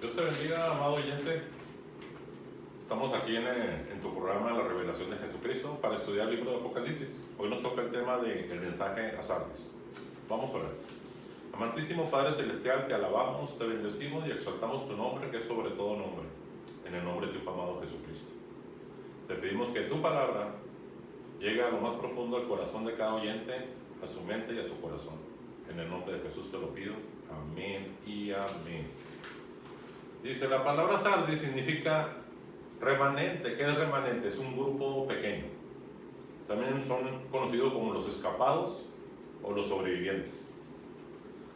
Dios te bendiga, amado oyente. Estamos aquí en tu programa La Revelación de Jesucristo para estudiar el libro de Apocalipsis. Hoy nos toca el tema del mensaje a Sardis. Vamos a ver. Amantísimo Padre Celestial, te alabamos, te bendecimos y exaltamos tu nombre, que es sobre todo nombre, en el nombre de tu amado Jesucristo. Te pedimos que tu palabra llegue a lo más profundo del corazón de cada oyente, a su mente y a su corazón. En el nombre de Jesús te lo pido. Amén y amén. Dice, la palabra Sardis significa remanente. ¿Qué es remanente? Es un grupo pequeño. También son conocidos como los escapados o los sobrevivientes.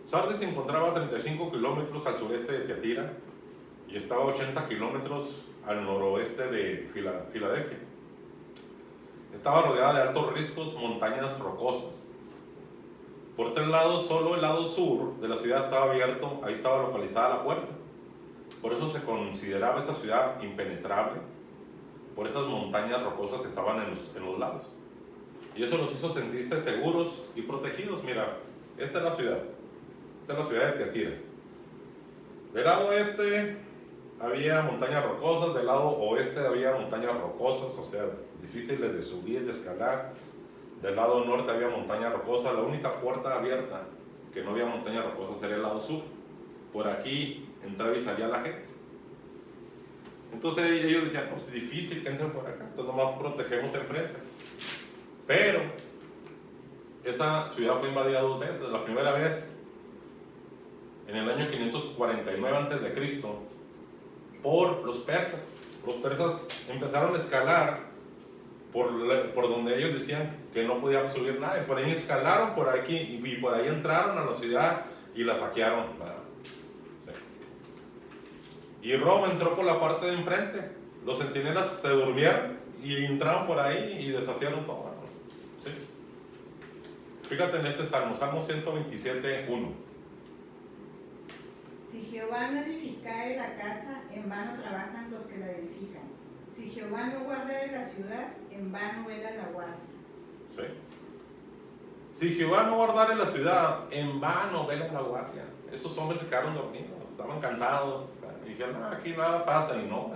Sardis se encontraba a 35 kilómetros al sureste de Tiatira y estaba a 80 kilómetros al noroeste de Filadelfia. Estaba rodeada de altos riscos, montañas rocosas. Por tres lados, solo el lado sur de la ciudad estaba abierto, ahí estaba localizada la puerta. Por eso se consideraba esa ciudad impenetrable, por esas montañas rocosas que estaban en los lados. Y eso los hizo sentirse seguros y protegidos. Mira, esta es la ciudad de Tiatira. Del lado este había montañas rocosas, del lado oeste había montañas rocosas, o sea, difíciles de subir, de escalar. Del lado norte había montañas rocosas. La única puerta abierta que no había montañas rocosas era el lado sur. Por aquí entraba y salía la gente. Entonces ellos decían, no, es difícil que entren por acá, entonces nomás protegemos enfrente. Pero esa ciudad fue invadida dos veces. La primera vez en el año 549 a.C. por los persas. Los persas empezaron a escalar por donde ellos decían que no podía subir nadie. Por ahí escalaron por aquí y por ahí entraron a la ciudad y la saquearon. Y Roma entró por la parte de enfrente. Los centinelas se durmieron y entraron por ahí y deshacieron todo. ¿Sí? Fíjate en este salmo, Salmo 127:1. Si Jehová no edificare la casa, en vano trabajan los que la edifican. Si Jehová no guardare la ciudad, en vano vela la guardia. ¿Sí? Si Jehová no guardare la ciudad, en vano vela la guardia. Esos hombres se quedaron dormidos, estaban cansados. Y dijeron, aquí nada pasa. Y no,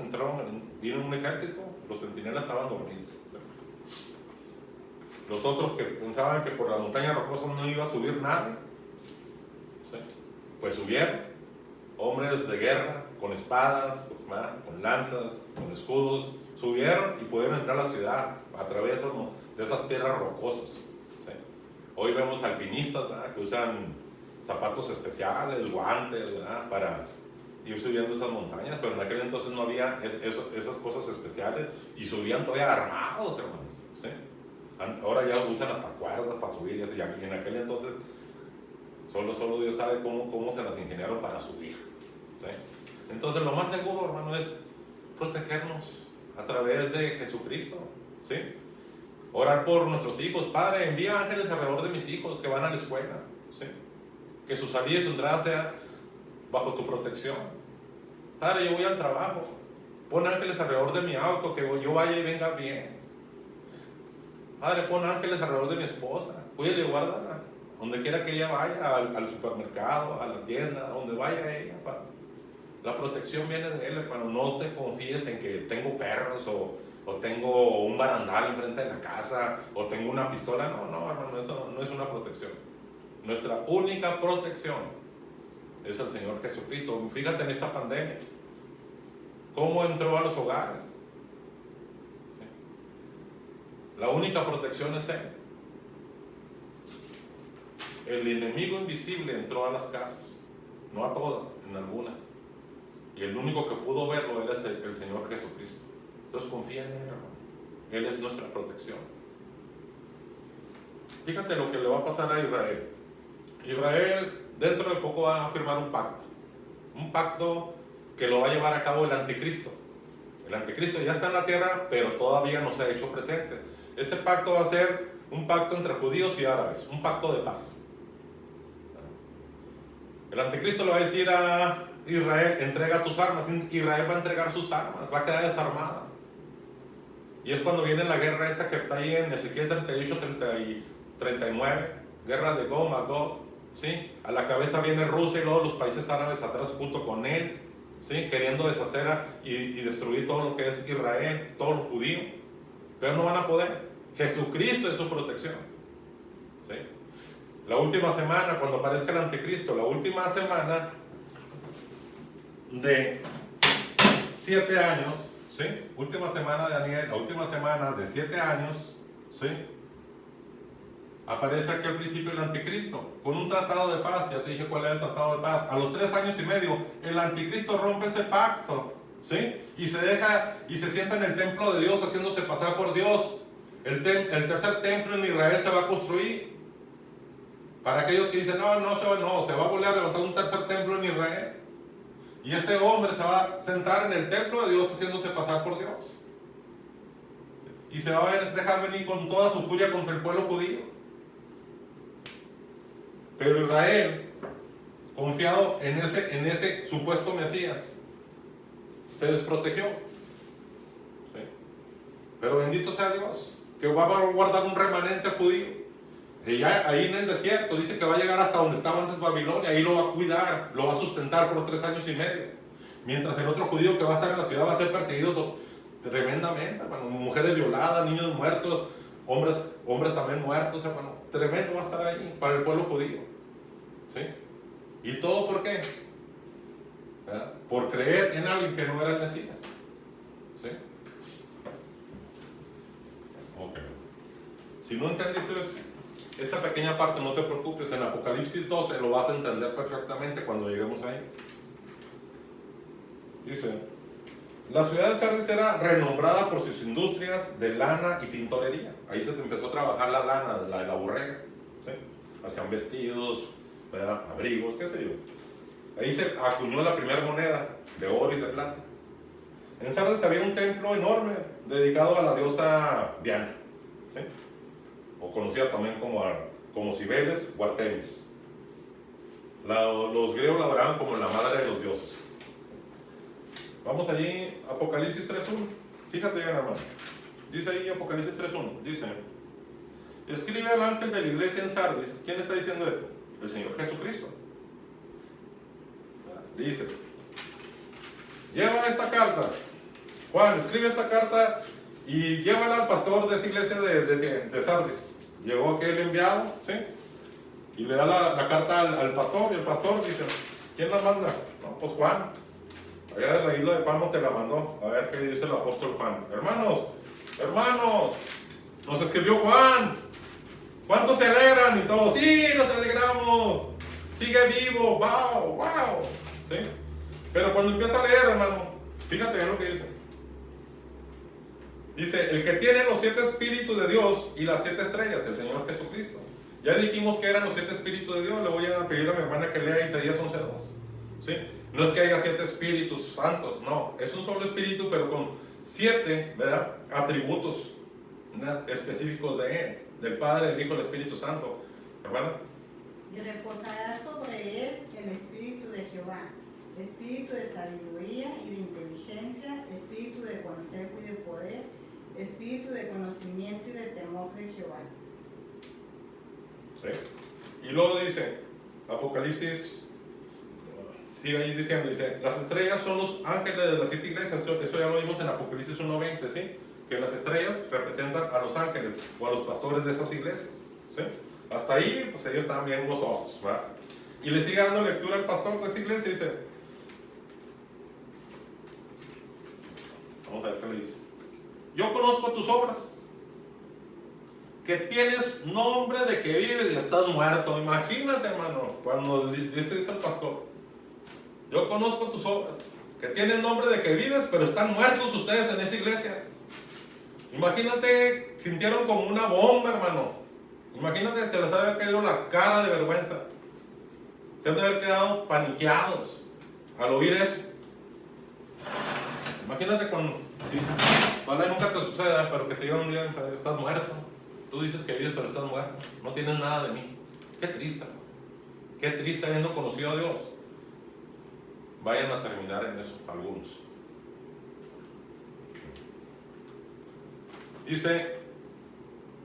vino un ejército, los centinelas estaban dormidos. Los otros que pensaban que por la montaña rocosa no iba a subir nadie, ¿sí? Pues subieron. Hombres de guerra, con espadas, con lanzas, con escudos, subieron y pudieron entrar a la ciudad a través de esas piedras rocosas. ¿Sí? Hoy vemos alpinistas, ¿verdad?, que usan zapatos especiales, guantes, ¿verdad?, para ir subiendo esas montañas, pero en aquel entonces no había esas cosas especiales y subían todavía armados, hermanos. ¿Sí? Ahora ya usan hasta cuerdas para subir y en aquel entonces solo Dios sabe cómo se las ingeniaron para subir. ¿Sí? Entonces lo más seguro, hermano, es protegernos a través de Jesucristo. ¿Sí? Orar por nuestros hijos. Padre, envía ángeles alrededor de mis hijos que van a la escuela. ¿Sí? Que su salida y su entrada sea bajo tu protección. Padre, yo voy al trabajo. Pon ángeles alrededor de mi auto, que yo vaya y venga bien. Padre, pon ángeles alrededor de mi esposa. Cuídale y guárdala. Donde quiera que ella vaya, al supermercado, a la tienda, donde vaya ella, Padre. La protección viene de Él, hermano. No te confíes en que tengo perros o tengo un barandal enfrente de la casa o tengo una pistola. No, hermano, eso no es una protección. Nuestra única protección es el Señor Jesucristo. Fíjate en esta pandemia, cómo entró a los hogares. La única protección es Él. El enemigo invisible entró a las casas, no a todas, en algunas. Y el único que pudo verlo era el Señor Jesucristo. Entonces confía en Él, hermano. Él es nuestra protección. Fíjate lo que le va a pasar a Israel. Israel dentro de poco va a firmar un pacto que lo va a llevar a cabo el anticristo. El anticristo ya está en la tierra, pero todavía no se ha hecho presente. Este pacto va a ser un pacto entre judíos y árabes, un pacto de paz. El anticristo le va a decir a Israel, entrega tus armas. Israel va a entregar sus armas, va a quedar desarmada. Y es cuando viene la guerra esta que está ahí en Ezequiel 38, 39, guerra de Gog, Magog, ¿sí? A la cabeza viene Rusia y luego los países árabes atrás junto con él, ¿sí? Queriendo deshacer y destruir todo lo que es Israel, todo lo judío, pero no van a poder. Jesucristo es su protección, ¿sí? La última semana, cuando aparezca el anticristo, la última semana de 7 años, ¿sí? Última semana de Daniel, la última semana de 7 años, ¿sí? Aparece aquí al principio el anticristo, con un tratado de paz. Ya te dije cuál era el tratado de paz. A los 3 años y medio, el anticristo rompe ese pacto, ¿sí? Y se sienta en el templo de Dios, haciéndose pasar por Dios. El tercer templo en Israel se va a construir. Para aquellos que dicen, no, se va a volver a levantar un tercer templo en Israel. Y ese hombre se va a sentar en el templo de Dios, haciéndose pasar por Dios. Y se va a dejar venir con toda su furia contra el pueblo judío. Pero Israel, confiado en ese supuesto Mesías, se desprotegió. ¿Sí? Pero bendito sea Dios, que va a guardar un remanente judío. Y ya ahí en el desierto dice que va a llegar hasta donde estaba antes Babilonia. Ahí lo va a cuidar, lo va a sustentar por 3 años y medio. Mientras el otro judío que va a estar en la ciudad va a ser perseguido tremendamente. Bueno, mujeres violadas, niños muertos, hombres también muertos. Bueno, tremendo va a estar ahí para el pueblo judío. ¿Sí? ¿Y todo por qué? ¿Verdad? Por creer en alguien que no era el Mesías. ¿Sí? Ok. Si no entendiste esta pequeña parte, no te preocupes. En Apocalipsis 12 lo vas a entender perfectamente cuando lleguemos ahí. Dice: la ciudad de Sardis era renombrada por sus industrias de lana y tintorería. Ahí se empezó a trabajar la lana, la de la borrega. ¿Sí? Hacían vestidos, ¿verdad? Abrigos, qué sé yo. Ahí se acuñó la primera moneda de oro y de plata. En Sardis había un templo enorme dedicado a la diosa Diana, ¿sí? O conocida también como Cibeles o Artemis. Los griegos la adoraban como la madre de los dioses. Vamos allí, Apocalipsis 3.1. Fíjate bien, hermano. Dice ahí Apocalipsis 3.1. Dice: escribe al ángel de la iglesia en Sardis. ¿Quién está diciendo esto? El Señor Jesucristo. Dice: lleva esta carta, Juan, escribe esta carta y llévala al pastor de esa iglesia de Sardis. Llegó aquel enviado, ¿sí? Y le da la carta al pastor, y el pastor dice: ¿quién la manda? No, pues Juan. Allá de la isla de Palmo te la mandó. A ver qué dice el apóstol Juan. Hermanos, nos escribió Juan. ¿Cuántos se alegran? Y todos: sí, nos alegramos. Sigue vivo, wow. ¿Sí? Pero cuando empieza a leer, hermano, fíjate bien lo que dice. Dice: el que tiene los 7 espíritus de Dios y las 7 estrellas, el Señor Jesucristo. Ya dijimos que eran los 7 espíritus de Dios. Le voy a pedir a mi hermana que lea Isaías 11.2. ¿Sí? No es que haya 7 espíritus santos, no. Es un solo espíritu, pero con 7, ¿verdad?, atributos, ¿verdad?, específicos de él, del Padre, del Hijo y del Espíritu Santo. ¿Hermana? Y reposará sobre él el espíritu de Jehová, espíritu de sabiduría y de inteligencia, espíritu de consejo y de poder, espíritu de conocimiento y de temor de Jehová. ¿Sí? Y luego dice, Apocalipsis, sigue ahí diciendo, dice: las estrellas son los ángeles de las 7 iglesias. Eso ya lo vimos en Apocalipsis 1.20, ¿sí? Que las estrellas representan a los ángeles o a los pastores de esas iglesias, ¿sí? Hasta ahí, pues ellos estaban bien gozosos, ¿verdad? Y le sigue dando lectura al pastor de esa iglesia y dice, vamos a ver qué le dice: yo conozco tus obras, que tienes nombre de que vives y estás muerto. Imagínate, hermano, cuando dice al pastor: yo conozco tus obras, que tienes nombre de que vives, pero están muertos ustedes en esa iglesia. Imagínate, sintieron como una bomba, hermano. Imagínate que se les había caído la cara de vergüenza. Se han de haber quedado paniqueados al oír eso. Imagínate cuando, sí, ojalá nunca te suceda, pero que te digan un día: estás muerto. Tú dices que vives, pero estás muerto. No tienes nada de mí. Qué triste, hermano. Qué triste habiendo conocido a Dios. Vayan a terminar en eso, algunos. Dice: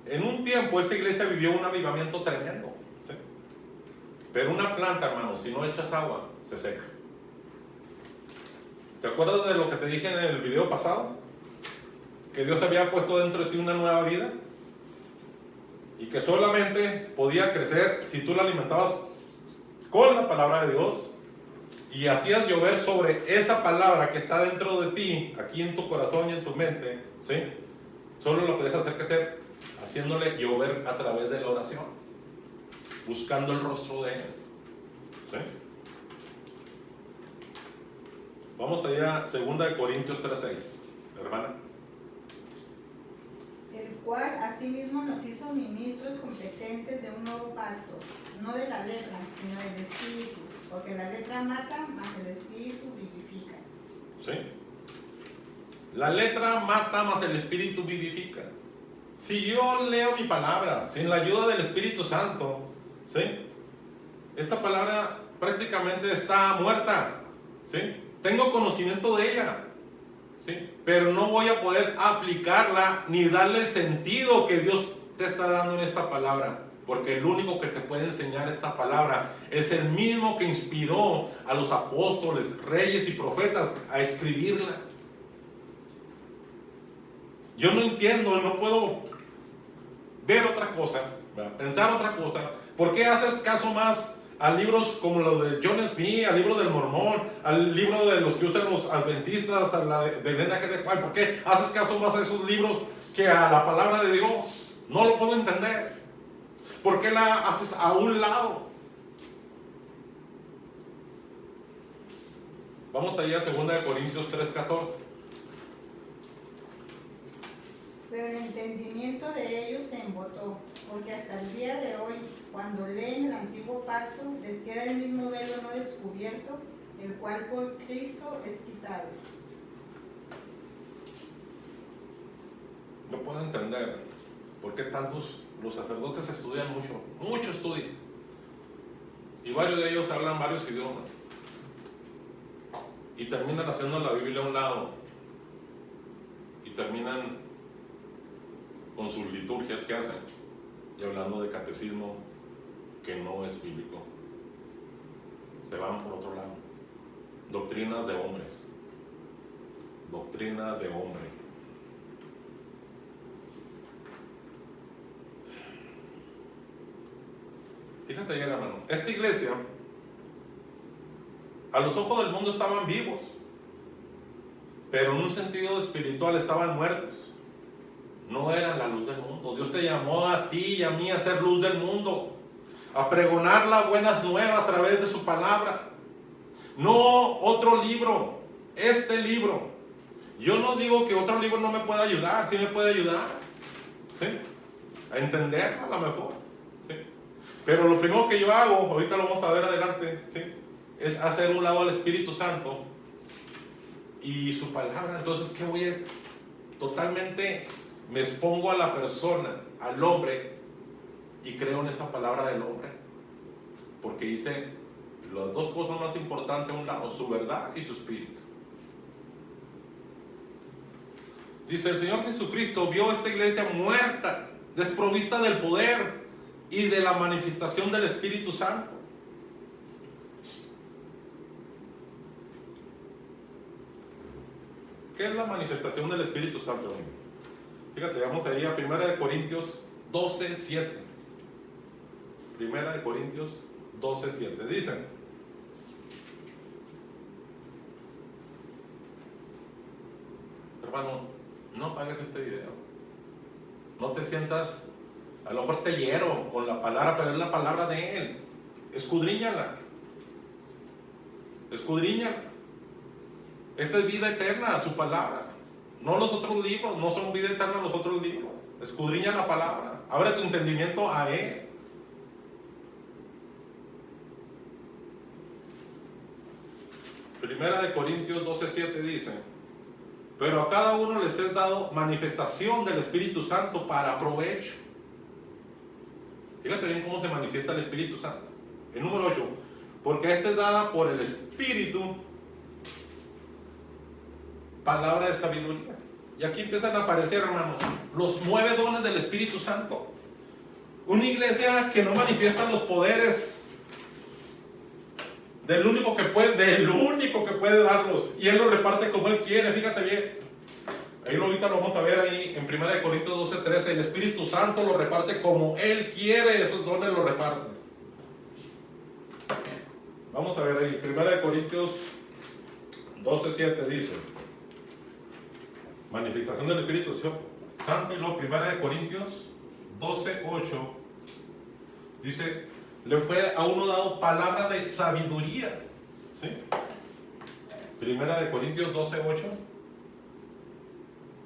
en un tiempo esta iglesia vivió un avivamiento tremendo, ¿sí? Pero una planta, hermano, si no echas agua, se seca. ¿Te acuerdas de lo que te dije en el video pasado? Que Dios había puesto dentro de ti una nueva vida y que solamente podía crecer si tú la alimentabas con la palabra de Dios y hacías llover sobre esa palabra que está dentro de ti, aquí en tu corazón y en tu mente, ¿sí? Solo lo puedes hacer crecer haciéndole llover a través de la oración, buscando el rostro de Él, ¿sí? Vamos allá, 2 Corintios 3:6, hermana. El cual asimismo nos hizo ministros competentes de un nuevo pacto, no de la letra, sino del espíritu, porque la letra mata, mas el espíritu vivifica. ¿Sí? La letra mata, mas el espíritu vivifica. Si yo leo mi palabra sin la ayuda del Espíritu Santo, ¿sí? Esta palabra prácticamente está muerta, ¿sí? Tengo conocimiento de ella, ¿sí? Pero no voy a poder aplicarla ni darle el sentido que Dios te está dando en esta palabra, porque el único que te puede enseñar esta palabra es el mismo que inspiró a los apóstoles, reyes y profetas a escribirla. Yo no entiendo, no puedo ver otra cosa, pensar otra cosa. ¿Por qué haces caso más a libros como los de John Smith, al libro del Mormón, al libro de los que usan los adventistas, a la del linaje de Juan? ¿Por qué haces caso más a esos libros que a la palabra de Dios? No lo puedo entender. ¿Por qué la haces a un lado? Vamos allá a 2 Corintios 3:14. Pero el entendimiento de ellos se embotó, porque hasta el día de hoy, cuando leen el antiguo pacto, les queda el mismo velo no descubierto, el cual por Cristo es quitado. No puedo entender por qué tantos, los sacerdotes estudian mucho estudian. Y varios de ellos hablan varios idiomas. Y terminan haciendo la Biblia a un lado. Y terminan con sus liturgias que hacen y hablando de catecismo que no es bíblico. Se van por otro lado. Doctrinas de hombres. Doctrina de hombre. Fíjate bien, hermano. Esta iglesia, a los ojos del mundo estaban vivos, pero en un sentido espiritual estaban muertos. No eran la luz del mundo. Dios te llamó a ti y a mí a ser luz del mundo, a pregonar las buenas nuevas a través de su palabra. No otro libro, este libro. Yo no digo que otro libro no me pueda ayudar, sí me puede ayudar, ¿sí? A entenderlo a lo mejor, ¿sí? Pero lo primero que yo hago, ahorita lo vamos a ver adelante, ¿sí? Es hacer un lado al Espíritu Santo y su palabra. Entonces, ¿qué voy a? Totalmente me expongo a la persona, al hombre, y creo en esa palabra del hombre, porque dice las dos cosas más importantes a un lado, su verdad y su espíritu. Dice, el Señor Jesucristo vio esta iglesia muerta, desprovista del poder y de la manifestación del Espíritu Santo. ¿Qué es la manifestación del Espíritu Santo, amigo? Fíjate, vamos ahí a 1 Corintios 12:7. 1 Corintios 12:7. Dicen: hermano, no apagues este video. No te sientas, a lo mejor te hiero con la palabra, pero es la palabra de Él. Escudriñala. Escudriñala. Esta es vida eterna, su palabra. No los otros libros, no son vida eterna los otros libros. Escudriña la palabra. Abre tu entendimiento a Él. Primera de Corintios 12:7 dice: pero a cada uno les es dado manifestación del Espíritu Santo para provecho. Fíjate bien cómo se manifiesta el Espíritu Santo. El número 8: porque esta es dada por el Espíritu palabra de sabiduría. Y aquí empiezan a aparecer, hermanos, los 9 dones del Espíritu Santo. Una iglesia que no manifiesta los poderes del único que puede darlos. Y Él los reparte como Él quiere, fíjate bien. Ahí ahorita lo vamos a ver ahí en 1 Corintios 12:13. El Espíritu Santo lo reparte como Él quiere, esos dones los reparte. Vamos a ver ahí, 1 Corintios 12:7 dice, manifestación del Espíritu Santo. Y luego 1 Corintios 12:8 dice, le fue a uno dado palabra de sabiduría. ¿Sí? 1 Corintios 12:8,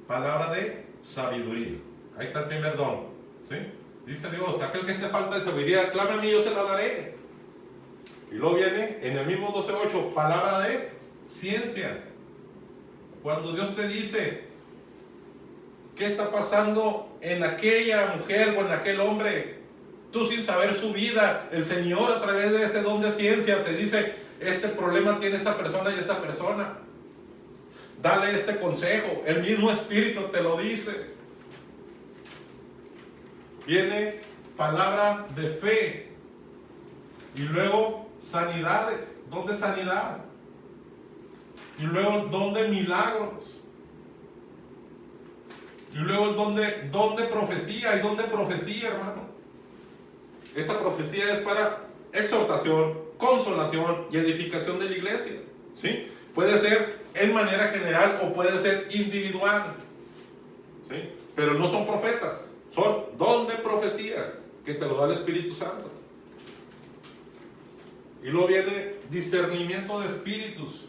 palabra de sabiduría. Ahí está el primer don. ¿Sí? Dice Dios, aquel que esté falta de sabiduría, clame a mí, yo se la daré. Y luego viene en el mismo 12:8, palabra de ciencia. Cuando Dios te dice qué está pasando en aquella mujer o en aquel hombre, tú sin saber su vida, el Señor a través de ese don de ciencia te dice, este problema tiene esta persona y esta persona. Dale este consejo. El mismo Espíritu te lo dice. Viene palabra de fe. Y luego sanidades. Don de sanidad. Y luego don de milagros. Y luego el don de profecía. Y don de profecía, hermano. Esta profecía es para exhortación, consolación y edificación de la iglesia. ¿Sí? Puede ser en manera general o puede ser individual. ¿Sí? Pero no son profetas. Son don de profecía que te lo da el Espíritu Santo. Y luego viene discernimiento de espíritus.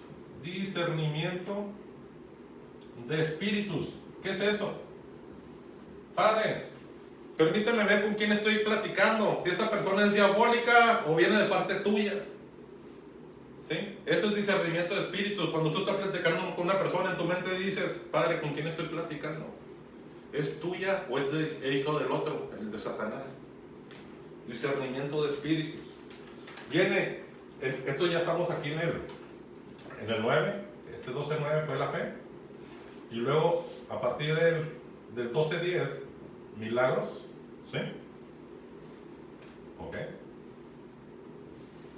Discernimiento de espíritus. ¿Qué es eso? Padre, permíteme ver con quién estoy platicando. Si esta persona es diabólica o viene de parte tuya. ¿Sí? Eso es discernimiento de espíritus. Cuando tú estás platicando con una persona, en tu mente dices, Padre, ¿con quién estoy platicando? ¿Es tuya o es de hijo del otro, el de Satanás? Discernimiento de espíritus. Viene, esto ya estamos aquí en el 9, este 12:9 fue la fe. Y luego, a partir del 12:10, milagros. ¿Sí? Ok.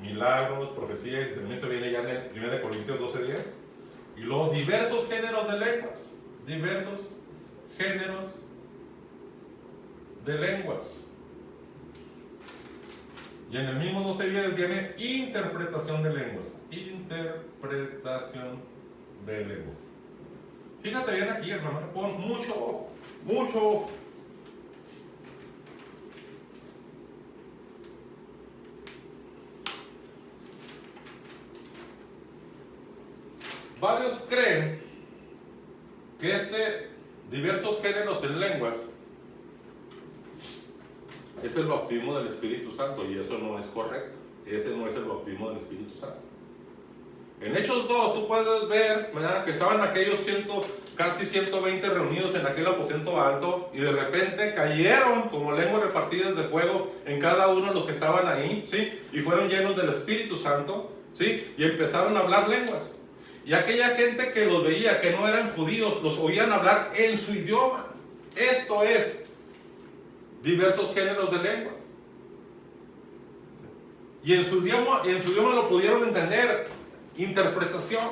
Milagros, profecía y discernimiento viene ya en el 1 Corintios 12:10. Y luego diversos géneros de lenguas. Diversos géneros de lenguas. Y en el mismo 12:10 viene interpretación de lenguas. Interpretación de lenguas. Fíjate bien aquí, hermano. Pon mucho ojo. Mucho ojo. Varios creen que diversos géneros en lenguas es el bautismo del Espíritu Santo, y eso no es correcto. Ese no es el bautismo del Espíritu Santo. En Hechos 2 tú puedes ver, ¿verdad?, que estaban aquellos casi 120 reunidos en aquel aposento alto, y de repente cayeron como lenguas repartidas de fuego en cada uno de los que estaban ahí, ¿sí? Y fueron llenos del Espíritu Santo, ¿sí? Y empezaron a hablar lenguas. Y aquella gente que los veía, que no eran judíos, los oían hablar en su idioma. Esto es diversos géneros de lenguas. Y en su idioma lo pudieron entender. Interpretación.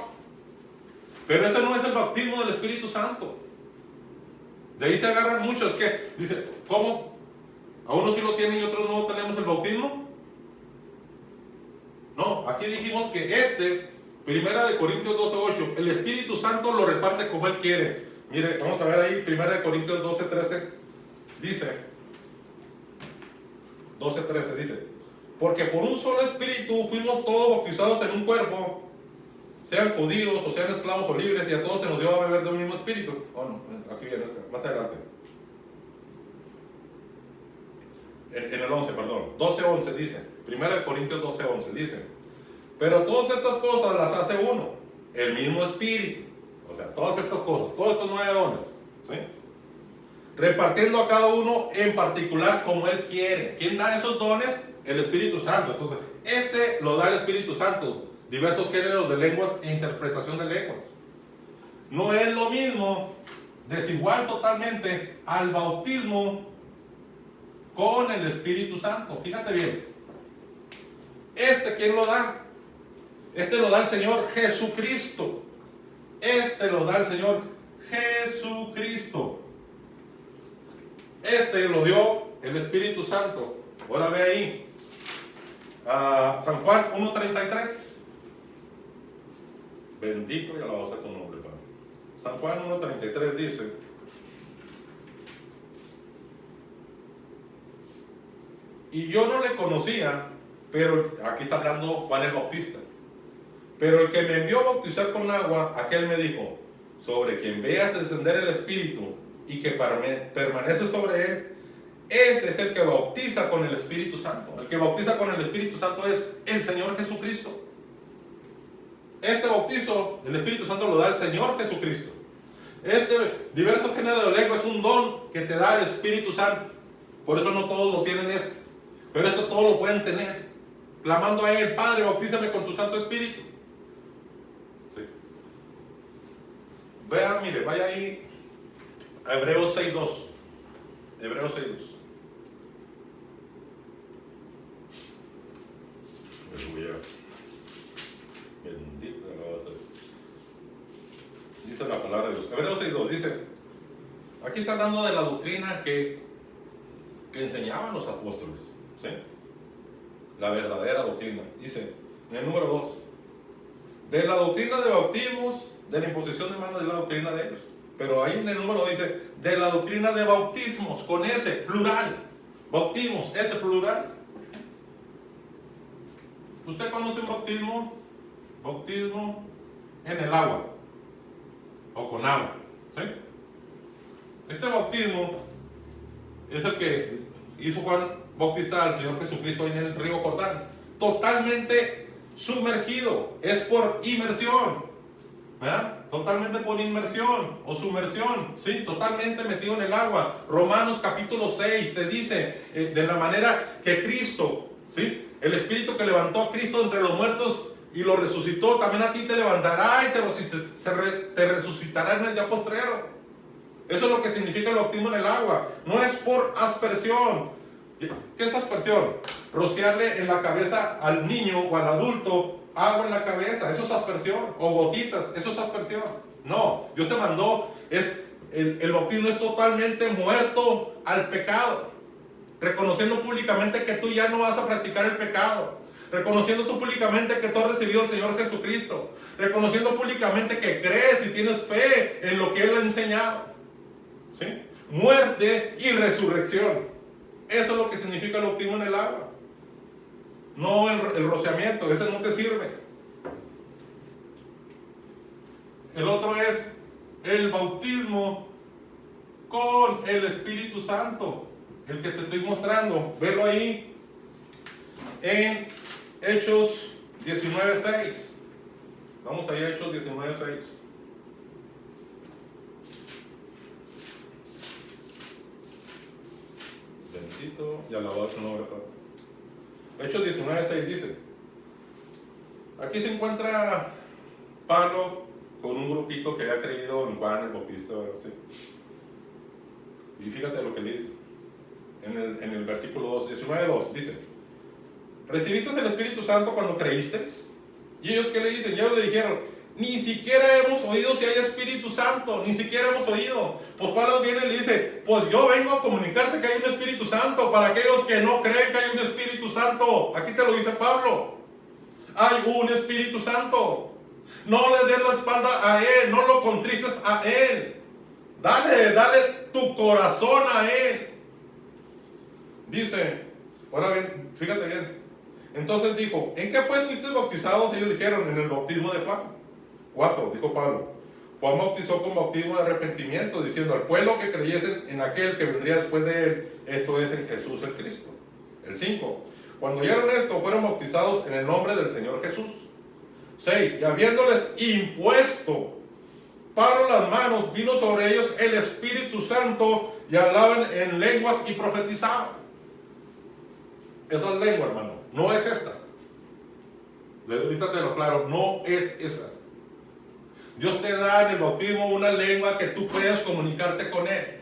Pero ese no es el bautismo del Espíritu Santo. De ahí se agarran muchos que dicen, ¿cómo? ¿A unos sí lo tienen y otros no tenemos el bautismo? No, aquí dijimos que 1 Corintios 12:8, el Espíritu Santo lo reparte como Él quiere. Mire, vamos a ver ahí, 1 Corintios 12:13, dice, 12:13 dice, porque por un solo Espíritu fuimos todos bautizados en un cuerpo, sean judíos o sean esclavos o libres, y a todos se nos dio a beber de un mismo Espíritu. Oh, no, aquí viene, más adelante. En el 11, perdón, 12:11 dice, 1 Corintios 12:11 dice, pero todas estas cosas las hace uno, el mismo Espíritu. O sea, todas estas cosas, todos estos 9 dones, ¿sí? Repartiendo a cada uno en particular como Él quiere. ¿Quién da esos dones? El Espíritu Santo. Entonces, lo da el Espíritu Santo. Diversos géneros de lenguas e interpretación de lenguas. No es lo mismo, desigual totalmente al bautismo con el Espíritu Santo. Fíjate bien. ¿Quién lo da? Este lo da el Señor Jesucristo. Este lo da el Señor Jesucristo. Este lo dio el Espíritu Santo. Ahora ve ahí. San Juan 1:33. Bendito y alabado sea tu nombre, Padre. San Juan 1:33 dice: y yo no le conocía, pero aquí está hablando Juan el Bautista. Pero el que me envió a bautizar con agua, aquel me dijo: sobre quien veas descender el Espíritu y que permanece sobre él, este es el que bautiza con el Espíritu Santo. El que bautiza con el Espíritu Santo es el Señor Jesucristo. Este bautizo del Espíritu Santo lo da el Señor Jesucristo. Este diverso género de lengua es un don que te da el Espíritu Santo. Por eso no todos lo tienen pero esto todos lo pueden tener, clamando a Él: Padre, bautízame con tu Santo Espíritu. Sí. Vea, mire, vaya ahí a Hebreos 6:2. Hebreos 6:2. Aleluya. Bendito sea. Dice la palabra de Dios. Hebreos 6:2 dice: aquí está hablando de la doctrina que enseñaban los apóstoles. ¿Sí? La verdadera doctrina. Dice en el número 2: de la doctrina de bautismos, de la imposición de manos, de la doctrina de ellos. Pero ahí en el número 2 dice: de la doctrina de bautismos, con ese plural. Bautismos, ese plural. ¿Usted conoce un bautismo? Bautismo en el agua o con agua. ¿Sí? Este bautismo es el que hizo Juan Bautista al Señor Jesucristo en el río Jordán. Totalmente sumergido. Es por inmersión. ¿Verdad? Totalmente por inmersión o sumersión. ¿Sí? Totalmente metido en el agua. Romanos capítulo 6 te dice de la manera que Cristo, ¿sí?, el Espíritu que levantó a Cristo entre los muertos y lo resucitó, también a ti te levantará y te resucitará en el día postrero. Eso es lo que significa el bautismo en el agua. No es por aspersión. ¿Qué es aspersión? Rociarle en la cabeza al niño o al adulto agua en la cabeza. Eso es aspersión. O gotitas. Eso es aspersión. No, Dios te mandó. El bautismo es totalmente muerto al pecado. Reconociendo públicamente que tú ya no vas a practicar el pecado. Reconociendo tú públicamente que tú has recibido al Señor Jesucristo. Reconociendo públicamente que crees y tienes fe en lo que Él ha enseñado. ¿Sí? Muerte y resurrección. Eso es lo que significa el bautismo en el agua. No el rociamiento, ese no te sirve. El otro es el bautismo con el Espíritu Santo. El que te estoy mostrando. Velo ahí en Hechos 19:6. Vamos allá a Hechos 19:6. Bendito y alabado su nombre, Padre. Hechos 19:6 dice: aquí se encuentra Pablo con un grupito que ha creído en Juan el Bautista, ¿sí? Y fíjate lo que le dice en el versículo 19:2 dice: ¿recibiste el Espíritu Santo cuando creíste? Y ellos, ¿qué le dicen? Y ellos le dijeron: ni siquiera hemos oído si hay Espíritu Santo, ni siquiera hemos oído. Pues Pablo viene y le dice: pues yo vengo a comunicarte que hay un Espíritu Santo para aquellos que no creen que hay un Espíritu Santo. Aquí te lo dice Pablo. Hay un Espíritu Santo. No le des la espalda a Él, no lo contristes a Él. Dale tu corazón a Él. Dice, ahora bien, fíjate bien. Entonces dijo: ¿en qué pues fuiste bautizados? Ellos dijeron: en el bautismo de Juan. 4, dijo Pablo: Juan bautizó con bautismo de arrepentimiento, diciendo al pueblo que creyesen en aquel que vendría después de él, esto es, en Jesús el Cristo. El 5, cuando oyeron esto, fueron bautizados en el nombre del Señor Jesús. 6, y habiéndoles impuesto Pablo las manos, vino sobre ellos el Espíritu Santo, y hablaban en lenguas y profetizaban. Esa es lengua, hermano, no es esta. Desde ahorita te lo aclaro, no es esa. Dios te da en el bautismo una lengua que tú puedas comunicarte con Él.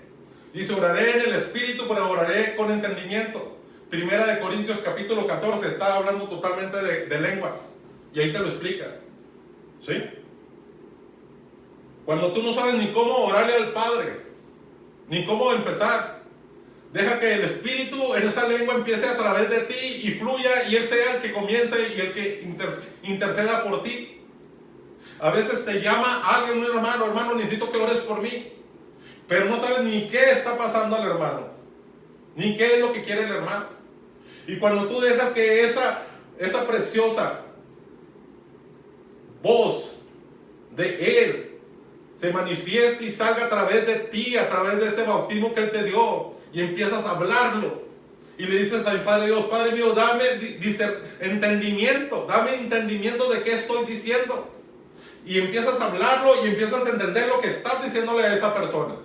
Dice: oraré en el Espíritu, pero oraré con entendimiento. Primera de Corintios capítulo 14 está hablando totalmente de lenguas. Y ahí te lo explica. ¿Sí? Cuando tú no sabes ni cómo orarle al Padre, ni cómo empezar, deja que el Espíritu en esa lengua empiece a través de ti y fluya, y Él sea el que comience y el que interceda por ti. A veces te llama alguien, un hermano, hermano, necesito que ores por mí, pero no sabes ni qué está pasando al hermano, ni qué es lo que quiere el hermano. Y cuando tú dejas que esa preciosa voz de Él se manifieste y salga a través de ti, a través de ese bautismo que Él te dio, y empiezas a hablarlo, y le dices a mi Padre Dios, Padre mío, dame entendimiento, dame entendimiento de qué estoy diciendo, y empiezas a hablarlo y empiezas a entender lo que estás diciéndole a esa persona.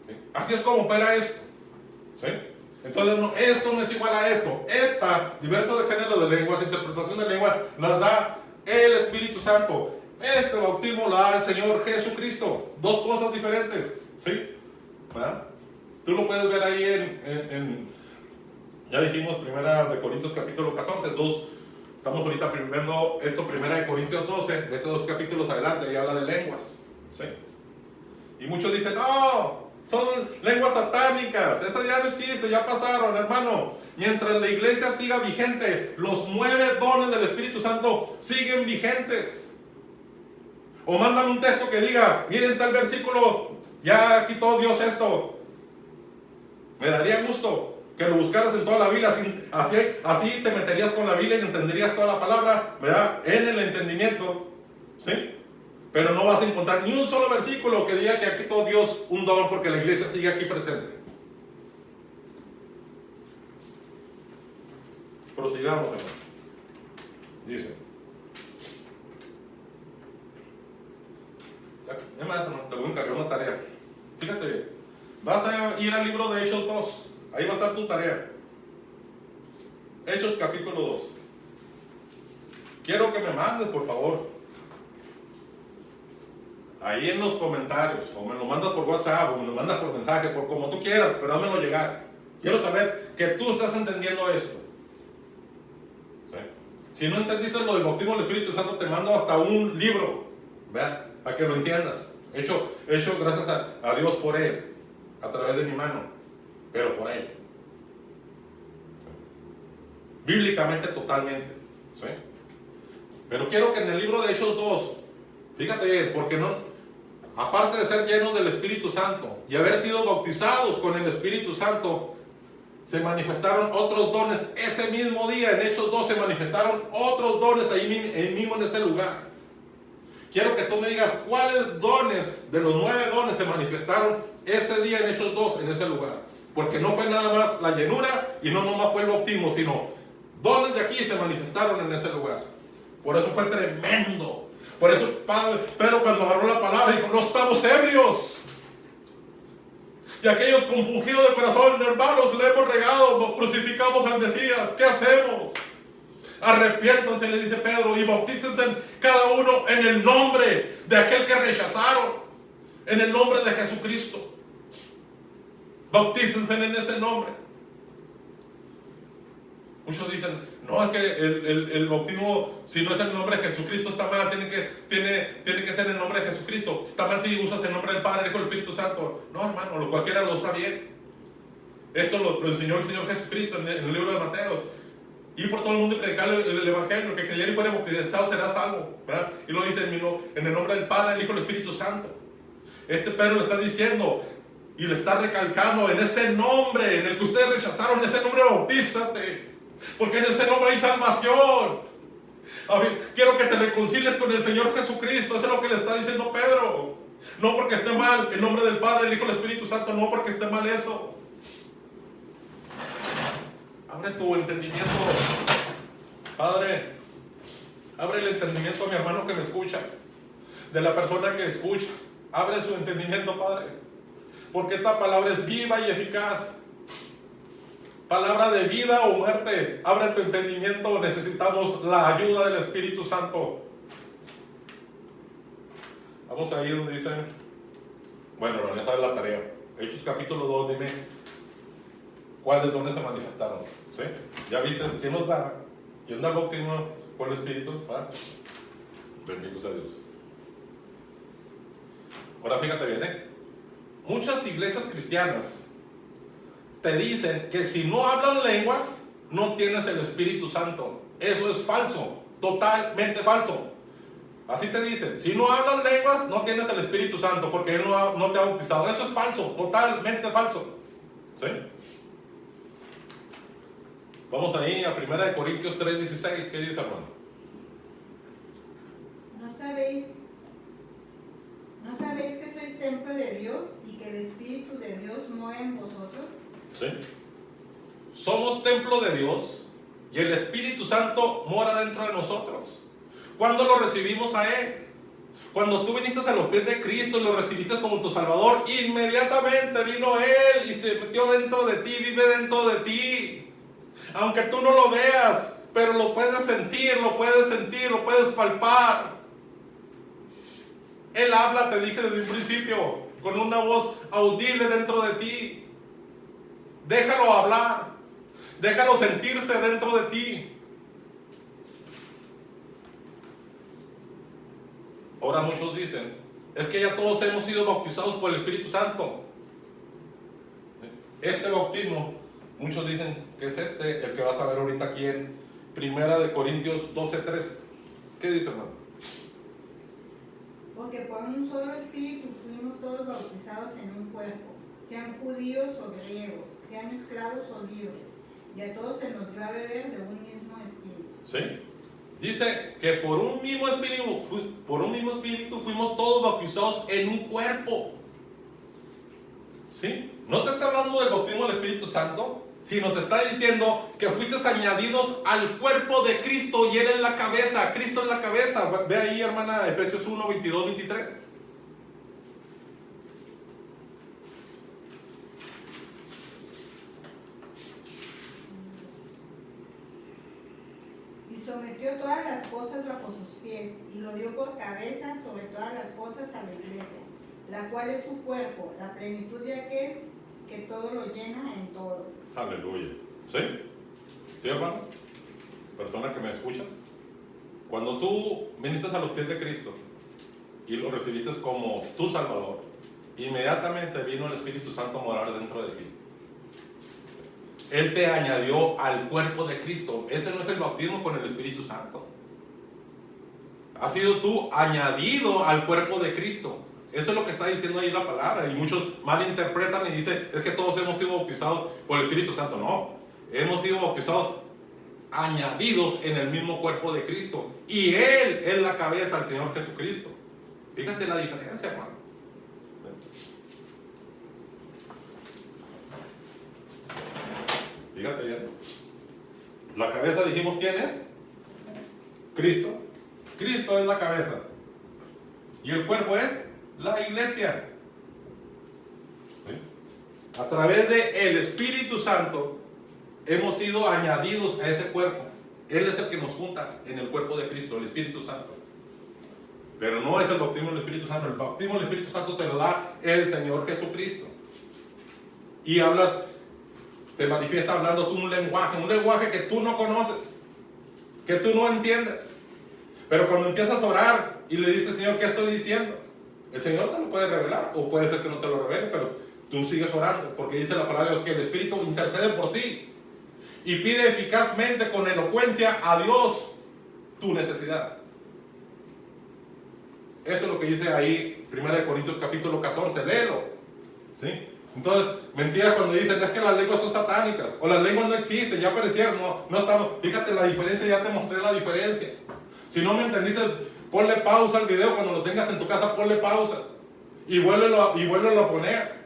¿Sí? Así es como opera esto. ¿Sí? Entonces esto no es igual a esto. Diversos géneros de lenguas, interpretación de lenguas, las da el Espíritu Santo. Este bautismo la da el Señor Jesucristo. Dos cosas diferentes. ¿Sí? ¿Verdad? Tú lo puedes ver ahí ya dijimos, 1 Corintios capítulo 14, estamos ahorita viendo esto, 1 Corintios 12, vete 2 capítulos adelante y habla de lenguas. ¿Sí? Y muchos dicen, no, son lenguas satánicas, esas ya no existen, ya pasaron, hermano. Mientras la iglesia siga vigente, los 9 dones del Espíritu Santo siguen vigentes. O mándame un texto que diga, miren tal versículo, ya quitó Dios esto. Me daría gusto que lo buscaras en toda la Biblia, así te meterías con la Biblia y entenderías toda la palabra, ¿verdad? En el entendimiento, ¿sí? Pero no vas a encontrar ni un solo versículo que diga que aquí quitó Dios un don porque la iglesia sigue aquí presente. Prosigamos, hermano. Dice. Es más, te voy a encargar una tarea. Fíjate bien. Vas a ir al libro de Hechos 2. Ahí va a estar tu tarea. Hechos capítulo 2. Quiero que me mandes, por favor, ahí en los comentarios, o me lo mandas por WhatsApp, o me lo mandas por mensaje, por como tú quieras, pero házmelo llegar. Quiero saber que tú estás entendiendo esto. ¿Sí? Si no entendiste lo del bautismo del Espíritu Santo, te mando hasta un libro, ¿verdad? Para que lo entiendas. Hecho gracias a Dios por Él, a través de mi mano, pero por Él. Bíblicamente totalmente. ¿Sí? Pero quiero que en el libro de Hechos 2, fíjate, porque no, aparte de ser llenos del Espíritu Santo y haber sido bautizados con el Espíritu Santo, se manifestaron otros dones ese mismo día. En Hechos 2 se manifestaron otros dones ahí mismo en ese lugar. Quiero que tú me digas cuáles dones de los 9 dones se manifestaron ese día en Hechos 2 en ese lugar. Porque no fue nada más la llenura y no nomás fue el bautismo, sino dones de aquí se manifestaron en ese lugar. Por eso fue tremendo. Por eso Pedro, cuando agarró la palabra, dijo, no estamos ebrios. Y aquellos compungidos de corazón, hermanos, le hemos regado, crucificamos al Mesías, ¿qué hacemos? Arrepiéntanse, le dice Pedro, y bautícense cada uno en el nombre de aquel que rechazaron, en el nombre de Jesucristo. Bautícense en ese nombre. Muchos dicen, no, es que el bautismo, si no es el nombre de Jesucristo, está mal, tiene que ser el nombre de Jesucristo. Está mal si usas el nombre del Padre, el Hijo y el Espíritu Santo. No, hermano, cualquiera lo está bien. Esto lo enseñó el Señor Jesucristo en el libro de Mateo. Ir por todo el mundo y predicar el Evangelio, el que creyera y fuera bautizado será salvo, ¿verdad? Y lo dice en el nombre del Padre, el Hijo y el Espíritu Santo. Pedro le está diciendo y le está recalcando, en ese nombre en el que ustedes rechazaron, en ese nombre bautízate. Porque en ese nombre hay salvación. Quiero que te reconcilies con el Señor Jesucristo. Eso es lo que le está diciendo Pedro. No porque esté mal el nombre del Padre, el Hijo y el Espíritu Santo. No porque esté mal eso. Abre tu entendimiento, Padre. Abre el entendimiento a mi hermano que me escucha, de la persona que escucha. Abre su entendimiento, Padre. Porque esta palabra es viva y eficaz. Palabra de vida o muerte. Abre tu entendimiento. Necesitamos la ayuda del Espíritu Santo. Vamos a ir donde dicen, bueno, ya sabes la tarea. Hechos capítulo 2, dime cuáles dones se manifestaron. ¿Sí? Ya viste, ¿quién nos da? ¿Quién da el bautismo ¿Cuál espíritu? ¿Ah? Bendito sea Dios. Ahora fíjate bien, muchas iglesias cristianas te dicen que si no hablas lenguas, no tienes el Espíritu Santo. Eso es falso, totalmente falso. Así te dicen, si no hablas lenguas, no tienes el Espíritu Santo, porque Él no te ha bautizado. Eso es falso, totalmente falso. ¿Sí? Vamos ahí a 1 Corintios 3:16. ¿Qué dice, hermano? ¿No sabéis que sois templo de Dios y que el Espíritu de Dios mora en vosotros? Sí. Somos templo de Dios y el Espíritu Santo mora dentro de nosotros. ¿Cuándo lo recibimos a Él? Cuando tú viniste a los pies de Cristo y lo recibiste como tu Salvador, inmediatamente vino Él y se metió dentro de ti, vive dentro de ti. Aunque tú no lo veas, pero lo puedes sentir, lo puedes palpar. Él habla, te dije desde un principio, con una voz audible dentro de ti. Déjalo hablar, déjalo sentirse dentro de ti. Ahora muchos dicen, es que ya todos hemos sido bautizados por el Espíritu Santo. Este bautismo, muchos dicen que es el que vas a ver ahorita aquí en 1 Corintios 12:3. ¿Qué dice, hermano? Porque por un solo Espíritu fuimos todos bautizados en un cuerpo, sean judíos o griegos, sean esclavos o libres, y a todos se nos dio a beber de un mismo Espíritu. ¿Sí? Dice que por un mismo espíritu fuimos todos bautizados en un cuerpo. ¿Sí? No te está hablando del bautismo del Espíritu Santo, sino te está diciendo que fuiste añadidos al cuerpo de Cristo y Él es la cabeza. Cristo es la cabeza. Ve ahí, hermana, Efesios 1, 22, 23. Sometió todas las cosas bajo sus pies y lo dio por cabeza sobre todas las cosas a la iglesia, la cual es su cuerpo, la plenitud de aquel que todo lo llena en todo. Aleluya. ¿Sí? ¿Sí, hermano? Persona que me escuchas. Cuando tú viniste a los pies de Cristo y lo recibiste como tu Salvador, inmediatamente vino el Espíritu Santo a morar dentro de ti. Él te añadió al cuerpo de Cristo. Ese no es el bautismo con el Espíritu Santo. Has sido tú añadido al cuerpo de Cristo. Eso es lo que está diciendo ahí la palabra. Y muchos malinterpretan y dicen, es que todos hemos sido bautizados por el Espíritu Santo. No, hemos sido bautizados, añadidos en el mismo cuerpo de Cristo. Y Él es la cabeza, el Señor Jesucristo. Fíjate la diferencia, hermano. Fíjate bien. La cabeza, dijimos, ¿quién es? Cristo. Cristo es la cabeza. Y el cuerpo es la iglesia. ¿Sí? A través del Espíritu Santo hemos sido añadidos a ese cuerpo. Él es el que nos junta en el cuerpo de Cristo, el Espíritu Santo. Pero no es el bautismo del Espíritu Santo. El bautismo del Espíritu Santo te lo da el Señor Jesucristo. Y te manifiesta hablando tú un lenguaje que tú no conoces, que tú no entiendes. Pero cuando empiezas a orar y le dices, Señor, ¿qué estoy diciendo? El Señor te lo puede revelar, o puede ser que no te lo revele, pero tú sigues orando, porque dice la palabra de Dios que el Espíritu intercede por ti y pide eficazmente con elocuencia a Dios tu necesidad. Eso es lo que dice ahí 1 Corintios capítulo 14, léelo. ¿Sí? Entonces, mentiras cuando dicen, es que las lenguas son satánicas, o las lenguas no existen, ya aparecieron, no estamos. Fíjate la diferencia, ya te mostré la diferencia. Si no me entendiste, ponle pausa al video, cuando lo tengas en tu casa, ponle pausa y vuélvelo a poner.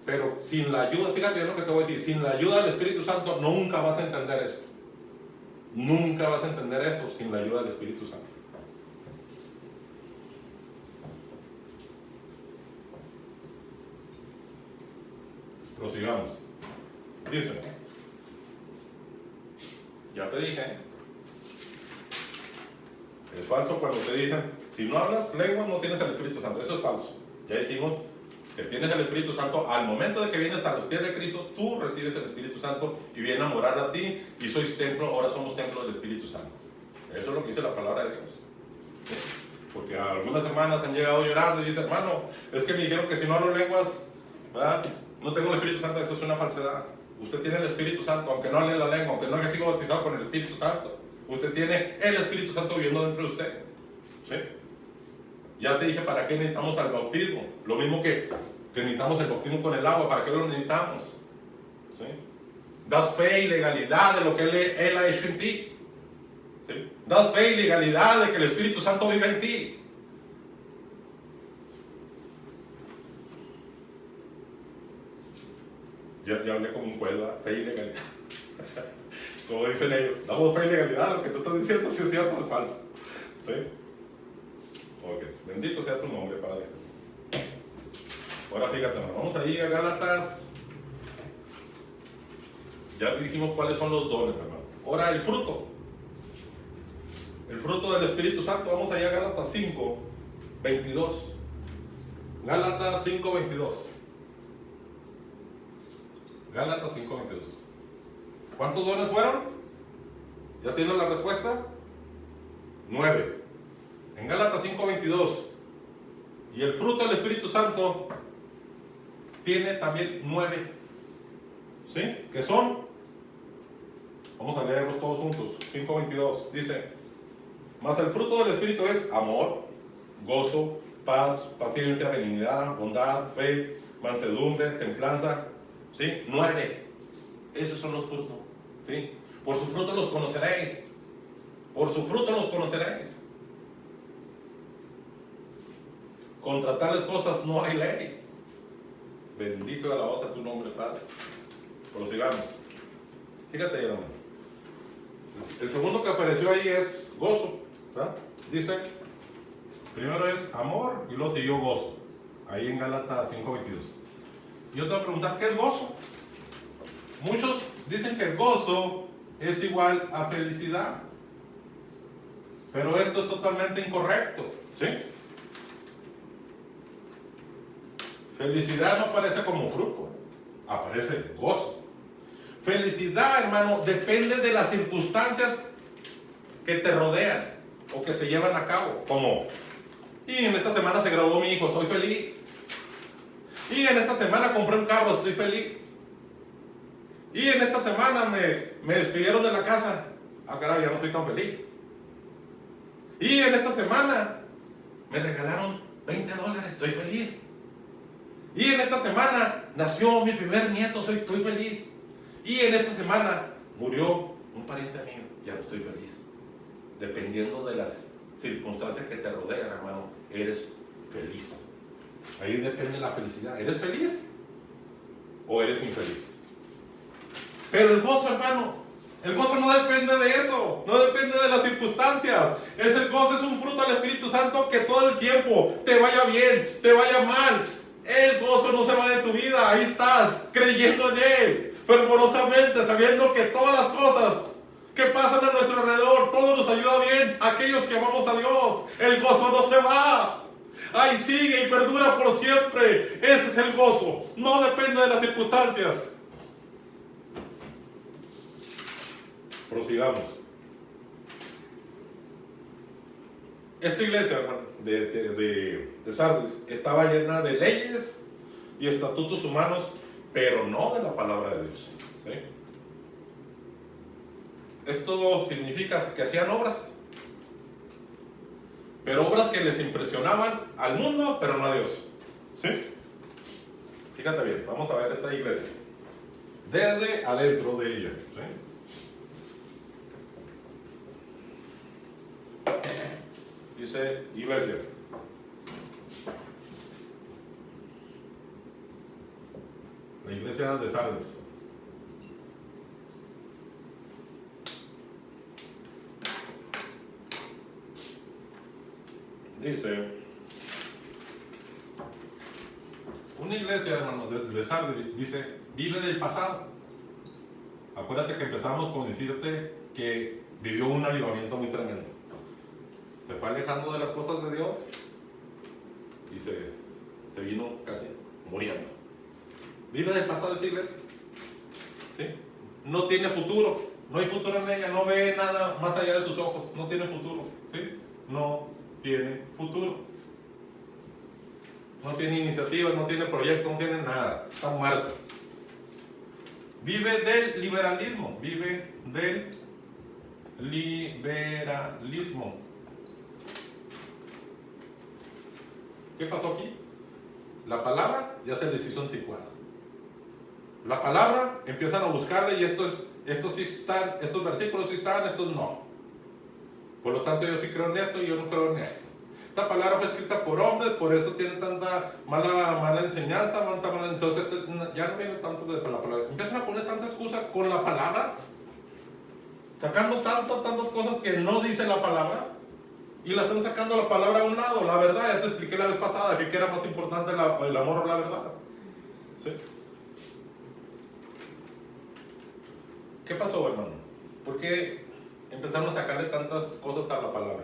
Pero sin la ayuda, fíjate lo que te voy a decir, sin la ayuda del Espíritu Santo nunca vas a entender esto. Nunca vas a entender esto sin la ayuda del Espíritu Santo. Prosigamos. Dice, ya te dije, es falso cuando te dicen, si no hablas lenguas no tienes el Espíritu Santo. Eso es falso. Ya dijimos que tienes el Espíritu Santo, al momento de que vienes a los pies de Cristo, tú recibes el Espíritu Santo y viene a morar a ti y sois templo, ahora somos templo del Espíritu Santo. Eso es lo que dice la palabra de Dios. Porque algunas hermanas han llegado llorando y dicen, hermano, es que me dijeron que si no hablo lenguas, ¿verdad?, no tengo el Espíritu Santo. Eso es una falsedad. Usted tiene el Espíritu Santo, aunque no hable la lengua, aunque no haya sido bautizado con el Espíritu Santo. Usted tiene el Espíritu Santo viviendo dentro de usted. ¿Sí? Ya te dije para qué necesitamos el bautismo. Lo mismo que necesitamos el bautismo con el agua. ¿Para qué lo necesitamos? ¿Sí? Das fe y legalidad de lo que Él ha hecho en ti. ¿Sí? Das fe y legalidad de que el Espíritu Santo vive en ti. Ya hablé como un juez, ¿verdad? Fe y legalidad. Como dicen ellos, damos fe y legalidad. Lo que tú estás diciendo, si es cierto o es falso. ¿Sí? Ok, bendito sea tu nombre, Padre. Ahora fíjate, hermano, vamos ahí a Gálatas. Ya dijimos cuáles son los dones, hermano. Ahora el fruto. El fruto del Espíritu Santo. Vamos allá a Gálatas 5, 22. Gálatas 5, 22. Gálatas 5, 22. ¿Cuántos dones fueron? ¿Ya tienen la respuesta? 9. En Gálatas 5, 22. Y el fruto del Espíritu Santo tiene también 9. ¿Sí? ¿Qué son? Vamos a leerlos todos juntos. 5, 22. Dice: mas el fruto del Espíritu es amor, gozo, paz, paciencia, benignidad, bondad, fe, mansedumbre, templanza. ¿Sí? 9. Esos son los frutos. ¿Sí? Por su fruto los conoceréis. Por su fruto los conoceréis. Contra tales cosas no hay ley. Bendito y alabado sea tu nombre, Padre. Prosigamos. Fíjate, hermano. El segundo que apareció ahí es gozo, ¿verdad? Dice, primero es amor y luego siguió gozo. Ahí en Gálatas 5:22. Y yo te voy a preguntar, ¿qué es gozo? Muchos dicen que gozo es igual a felicidad. Pero esto es totalmente incorrecto, ¿sí? Felicidad no aparece como fruto, aparece gozo. Felicidad, hermano, depende de las circunstancias que te rodean o que se llevan a cabo. Como, y en esta semana se graduó mi hijo, soy feliz. Y en esta semana compré un carro, estoy feliz. Y en esta semana me despidieron de la casa. Ah, caray, ya no soy tan feliz. Y en esta semana me regalaron $20, soy feliz. Y en esta semana nació mi primer nieto, estoy feliz. Y en esta semana murió un pariente mío, ya no estoy feliz. Dependiendo de las circunstancias que te rodean, hermano, eres feliz. Ahí depende la felicidad. ¿Eres feliz o eres infeliz? Pero el gozo, hermano, el gozo no depende de eso, no depende de las circunstancias. El gozo es un fruto del Espíritu Santo que todo el tiempo, te vaya bien, te vaya mal, el gozo no se va de tu vida. Ahí estás, creyendo en Él, fervorosamente, sabiendo que todas las cosas que pasan a nuestro alrededor, todo nos ayuda bien. Aquellos que amamos a Dios, el gozo no se va. Ahí sigue y perdura por siempre. Ese es el gozo, no depende de las circunstancias. Prosigamos. Esta iglesia, hermano, de Sardis estaba llena de leyes y estatutos humanos, pero no de la palabra de Dios. ¿Sí? Esto significa que hacían obras, pero obras que les impresionaban al mundo, pero no a Dios. ¿Sí? Fíjate bien, vamos a ver esta iglesia desde adentro de ella. ¿Sí? Dice iglesia. La iglesia de Sardes. Dice, una iglesia, hermanos, de Sardes, dice, vive del pasado. Acuérdate que empezamos con decirte que vivió un avivamiento muy tremendo. Se fue alejando de las cosas de Dios y se vino casi muriendo. Vive del pasado esa iglesia. ¿Sí? No tiene futuro. No hay futuro en ella. No ve nada más allá de sus ojos. No tiene futuro. ¿Sí? No tiene futuro. No tiene iniciativas, no tiene proyectos, no tiene nada. Está muerto. Vive del liberalismo. Vive del liberalismo. ¿Qué pasó aquí? La palabra ya se les hizo anticuada. La palabra empiezan a buscarle y estos sí están, estos versículos sí están, estos no. Por lo tanto yo sí creo en esto y yo no creo en esto. Esta palabra fue escrita por hombres, por eso tiene tanta mala enseñanza, entonces ya no viene tanto de la palabra. Empiezan a poner tantas excusas con la palabra, sacando tantas cosas que no dice la palabra, y la están sacando la palabra a un lado. La verdad, ya te expliqué la vez pasada que era más importante el amor o la verdad. ¿Sí? ¿Qué pasó, hermano? ¿Por qué empezaron a sacarle tantas cosas a la palabra?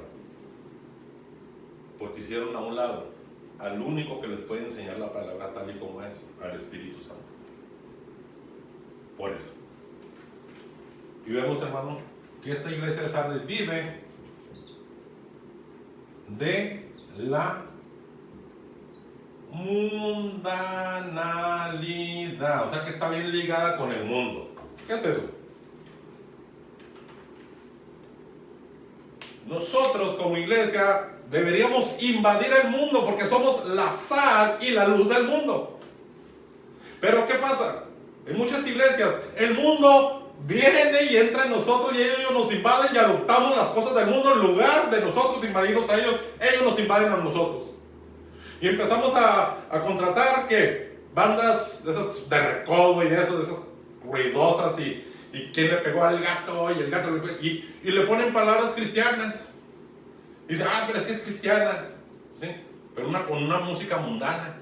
Porque hicieron a un lado al único que les puede enseñar la palabra tal y como es, al Espíritu Santo. Por eso. Y vemos, hermano, que esta iglesia de Sardis vive de la mundanalidad, o sea que está bien ligada con el mundo. ¿Qué es eso? Nosotros como iglesia deberíamos invadir el mundo porque somos la sal y la luz del mundo. Pero ¿qué pasa? En muchas iglesias el mundo viene y entra en nosotros y ellos nos invaden y adoptamos las cosas del mundo en lugar de nosotros invadirnos a ellos. Ellos nos invaden a nosotros. Y empezamos a contratar ¿qué? Bandas de esas de recodo y de esas ruidosas y quién le pegó al gato y el gato y le ponen palabras cristianas. Y dice, pero es que es cristiana, ¿sí? Pero con una música mundana.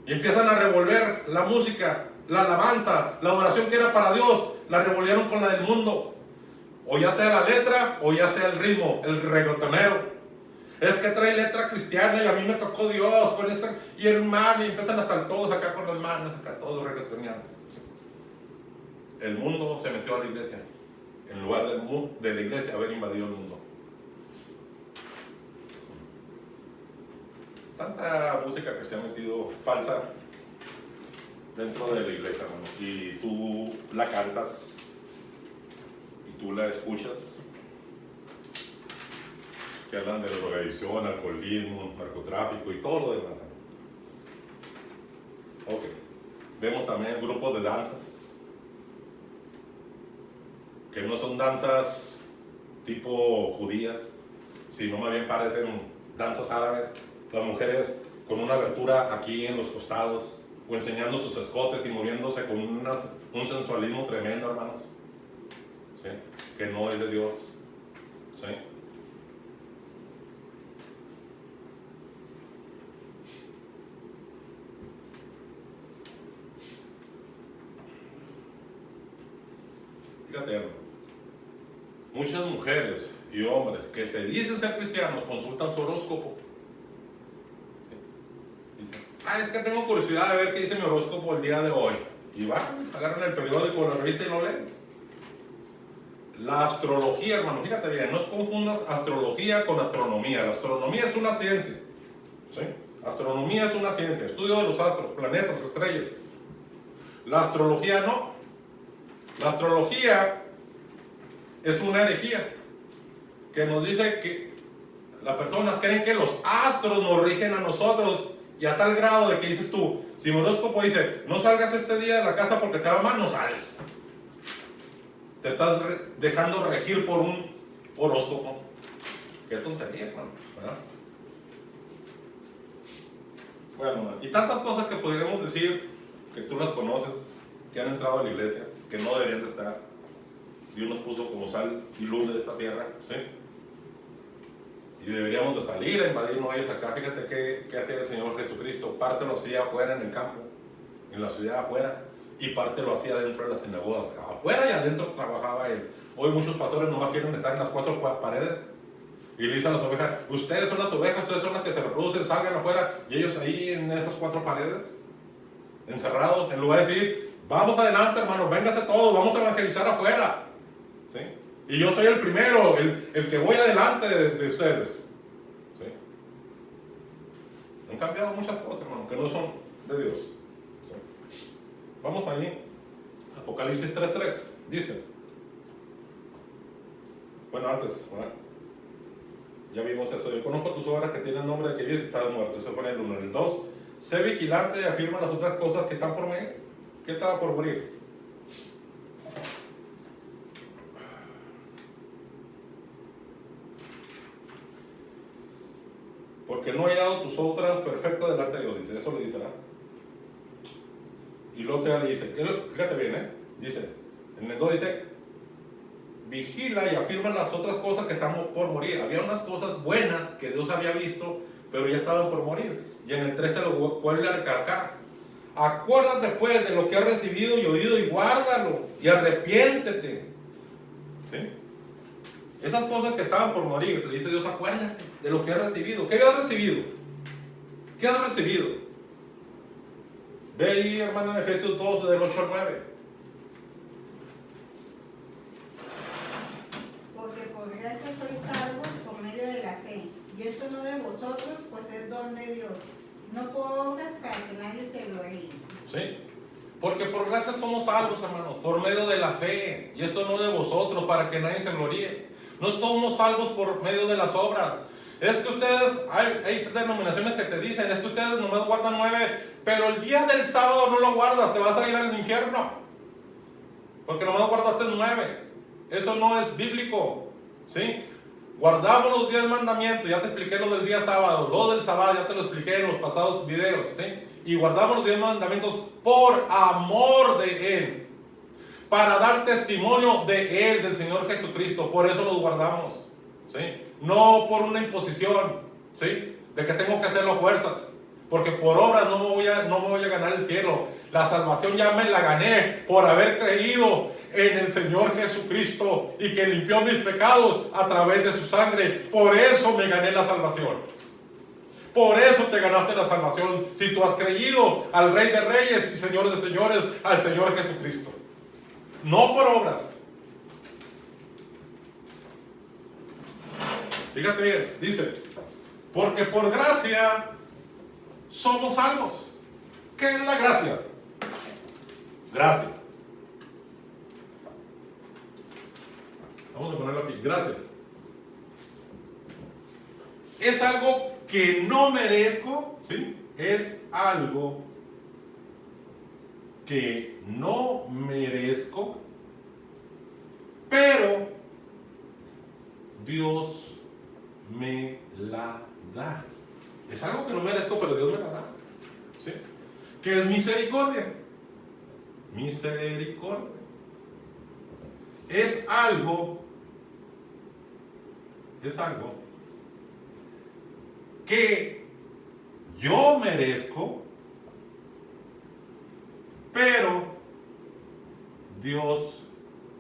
Y empiezan a revolver la música, la alabanza, la adoración que era para Dios, la revolvieron con la del mundo. O ya sea la letra, o ya sea el ritmo, el reggaetonero. Es que trae letra cristiana y a mí me tocó Dios con esa, y el man, y empiezan a estar todos acá con las manos, acá todos reggaetoneando. El mundo se metió a la iglesia, en lugar de la iglesia haber invadido el mundo. Tanta música que se ha metido falsa dentro de la iglesia, hermano, y tú la cantas y tú la escuchas, que hablan de drogadicción, alcoholismo, narcotráfico y todo lo demás. Ok, vemos también grupos de danzas que no son danzas tipo judías, sino más bien parecen danzas árabes. Las mujeres con una abertura aquí en los costados, o enseñando sus escotes y moviéndose con un sensualismo tremendo, hermanos, ¿sí? Que no es de Dios, ¿sí? Fíjate, hermano, muchas mujeres y hombres que se dicen ser cristianos consultan su horóscopo. Es que tengo curiosidad de ver qué dice mi horóscopo el día de hoy. Y van, agarran el periódico, la revista y lo leen. La astrología, hermano, fíjate bien, no confundas astrología con astronomía. La astronomía es una ciencia. ¿Sí? Astronomía es una ciencia, estudio de los astros, planetas, estrellas. La astrología no. La astrología es una herejía que nos dice que las personas creen que los astros nos rigen a nosotros. Y a tal grado de que dices tú, si mi horóscopo dice, no salgas este día de la casa porque te va mal, no sales. Te estás dejando regir por un horóscopo. Qué tontería, hermano, ¿verdad? Bueno, y tantas cosas que podríamos decir, que tú las conoces, que han entrado a la iglesia, que no deberían de estar. Dios nos puso como sal y luz de esta tierra, ¿sí? Y deberíamos de salir a invadirnos ellos acá. Fíjate qué hacía el Señor Jesucristo. Parte lo hacía afuera en el campo, en la ciudad afuera, y parte lo hacía dentro de las sinagogas. Afuera y adentro trabajaba él. Hoy muchos pastores nomás quieren estar en las cuatro paredes Y le dice a las ovejas, ustedes son las ovejas, ustedes son las que se reproducen, salgan afuera. Y ellos ahí en esas 4 paredes, encerrados, en lugar de decir, vamos adelante hermanos, véngase todos, vamos a evangelizar afuera. ¿Sí? Y yo soy el primero, el que voy adelante de ustedes. ¿Sí? Han cambiado muchas cosas, hermano, que no son de Dios. ¿Sí? Vamos ahí, Apocalipsis 3:3, dice. Bueno, antes, ¿verdad? Ya vimos eso. Yo conozco tus obras que tienen nombre de que vives y estás muerto. Eso fue en el 1. En el 2, sé vigilante y afirma las otras cosas que están por morir. ¿Qué estaba por morir? Porque no he hallado tus obras perfectas delante de Dios, dice. Eso le dice, ¿verdad? Y luego ya le dice, fíjate bien, dice, en el 2 dice, vigila y afirma las otras cosas que están por morir. Había unas cosas buenas que Dios había visto, pero ya estaban por morir. Y en el 3 te lo vuelve a recargar. Acuérdate pues de lo que has recibido y oído y guárdalo y arrepiéntete. ¿Sí? Esas cosas que estaban por morir, le dice Dios, acuérdate de lo que has recibido. ¿Qué has recibido? ¿Qué has recibido? Ve ahí, hermana, Efesios 2, del 8 al 9. Porque por gracia sois salvos por medio de la fe. Y esto no de vosotros, pues es don de Dios. No por obras para que nadie se gloríe. ¿Sí? Porque por gracia somos salvos, hermanos, por medio de la fe. Y esto no de vosotros, para que nadie se gloríe. No somos salvos por medio de las obras. Es que ustedes, hay denominaciones que te dicen, es que ustedes nomás guardan 9, pero el día del sábado no lo guardas, te vas a ir al infierno. Porque nomás guardaste 9. Eso no es bíblico. ¿Sí? Guardamos los 10 mandamientos, ya te expliqué lo del día sábado, lo del sábado ya te lo expliqué en los pasados videos, ¿sí? Y guardamos los 10 mandamientos por amor de Él, para dar testimonio de Él, del Señor Jesucristo, por eso los guardamos, ¿sí? No por una imposición, ¿sí? De que tengo que hacerlo a fuerzas, porque por obras no me voy a ganar el cielo. La salvación ya me la gané por haber creído en el Señor Jesucristo y que limpió mis pecados a través de su sangre. Por eso me gané la salvación. Por eso te ganaste la salvación, si tú has creído al Rey de Reyes y Señor de Señores, al Señor Jesucristo. No por obras. Fíjate bien, dice, porque por gracia somos salvos. ¿Qué es la gracia? Gracia. Vamos a ponerlo aquí, gracia. Es algo que no merezco, ¿sí? Es algo que no merezco, pero Dios me la da. Es algo que no merezco, pero Dios me la da. ¿Sí? ¿Qué es misericordia? Misericordia. Es algo que yo merezco, pero Dios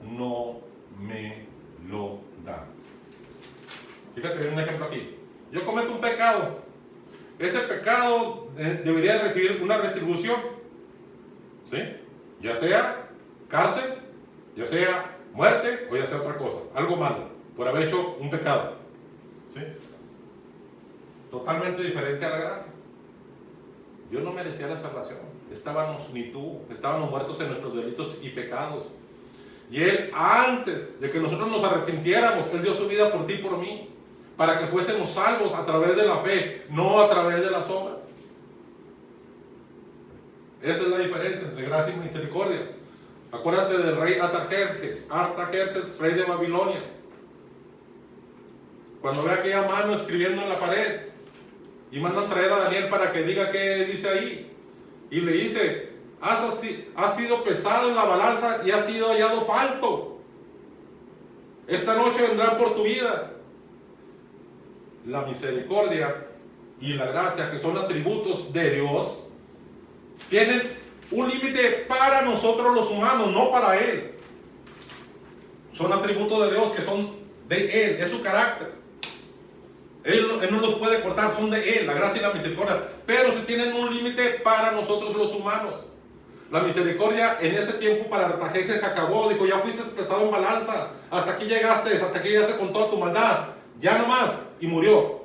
no me lo da. Fíjate, un ejemplo aquí. Yo cometo un pecado. Ese pecado debería recibir una retribución, ¿sí? Ya sea cárcel, ya sea muerte o ya sea otra cosa, algo malo, por haber hecho un pecado, ¿sí? Totalmente diferente a la gracia. Yo no merecía la salvación, estábamos muertos en nuestros delitos y pecados. Y Él, antes de que nosotros nos arrepintiéramos, Él dio su vida por ti y por mí, para que fuésemos salvos a través de la fe, no a través de las obras. Esa es la diferencia entre gracia y misericordia. Acuérdate del rey Artajerjes, rey de Babilonia. Cuando ve aquella mano escribiendo en la pared, y mandan traer a Daniel para que diga qué dice ahí. Y le dice, has sido pesado en la balanza y has sido hallado falto. Esta noche vendrán por tu vida. La misericordia y la gracia, que son atributos de Dios, tienen un límite para nosotros los humanos, no para Él. Son atributos de Dios que son de Él, es su carácter. Él no los puede cortar, son de Él, la gracia y la misericordia. Pero se tienen un límite para nosotros los humanos. La misericordia en ese tiempo para Artajerjes acabó. Dijo, ya fuiste pesado en balanza. Hasta aquí llegaste con toda tu maldad. Ya no más. Y murió.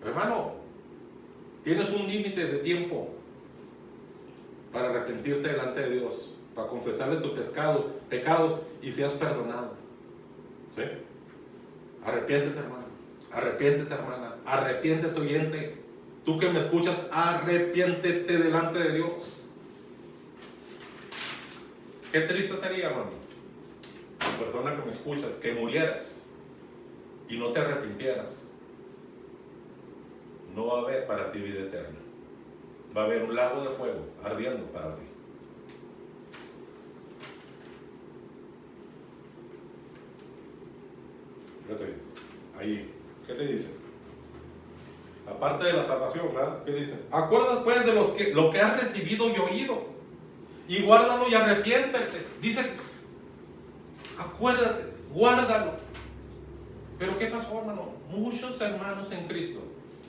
Hermano, tienes un límite de tiempo para arrepentirte delante de Dios, para confesarle tus pecados y seas perdonado. ¿Sí? Arrepiéntete, hermano. Arrepiéntete, hermana. Arrepiéntete, oyente. Tú que me escuchas, arrepiéntete delante de Dios. Qué triste sería, hermano, la persona que me escuchas, que murieras y no te arrepintieras. No va a haber para ti vida eterna. Va a haber un lago de fuego ardiendo para ti. Fíjate, ahí, ¿qué le dice? Aparte de la salvación, ¿verdad? ¿Qué dice? Acuérdate pues de lo que has recibido y oído, y guárdalo y arrepiéntete. Dice, acuérdate, guárdalo. Pero ¿qué pasó, hermano? Muchos hermanos en Cristo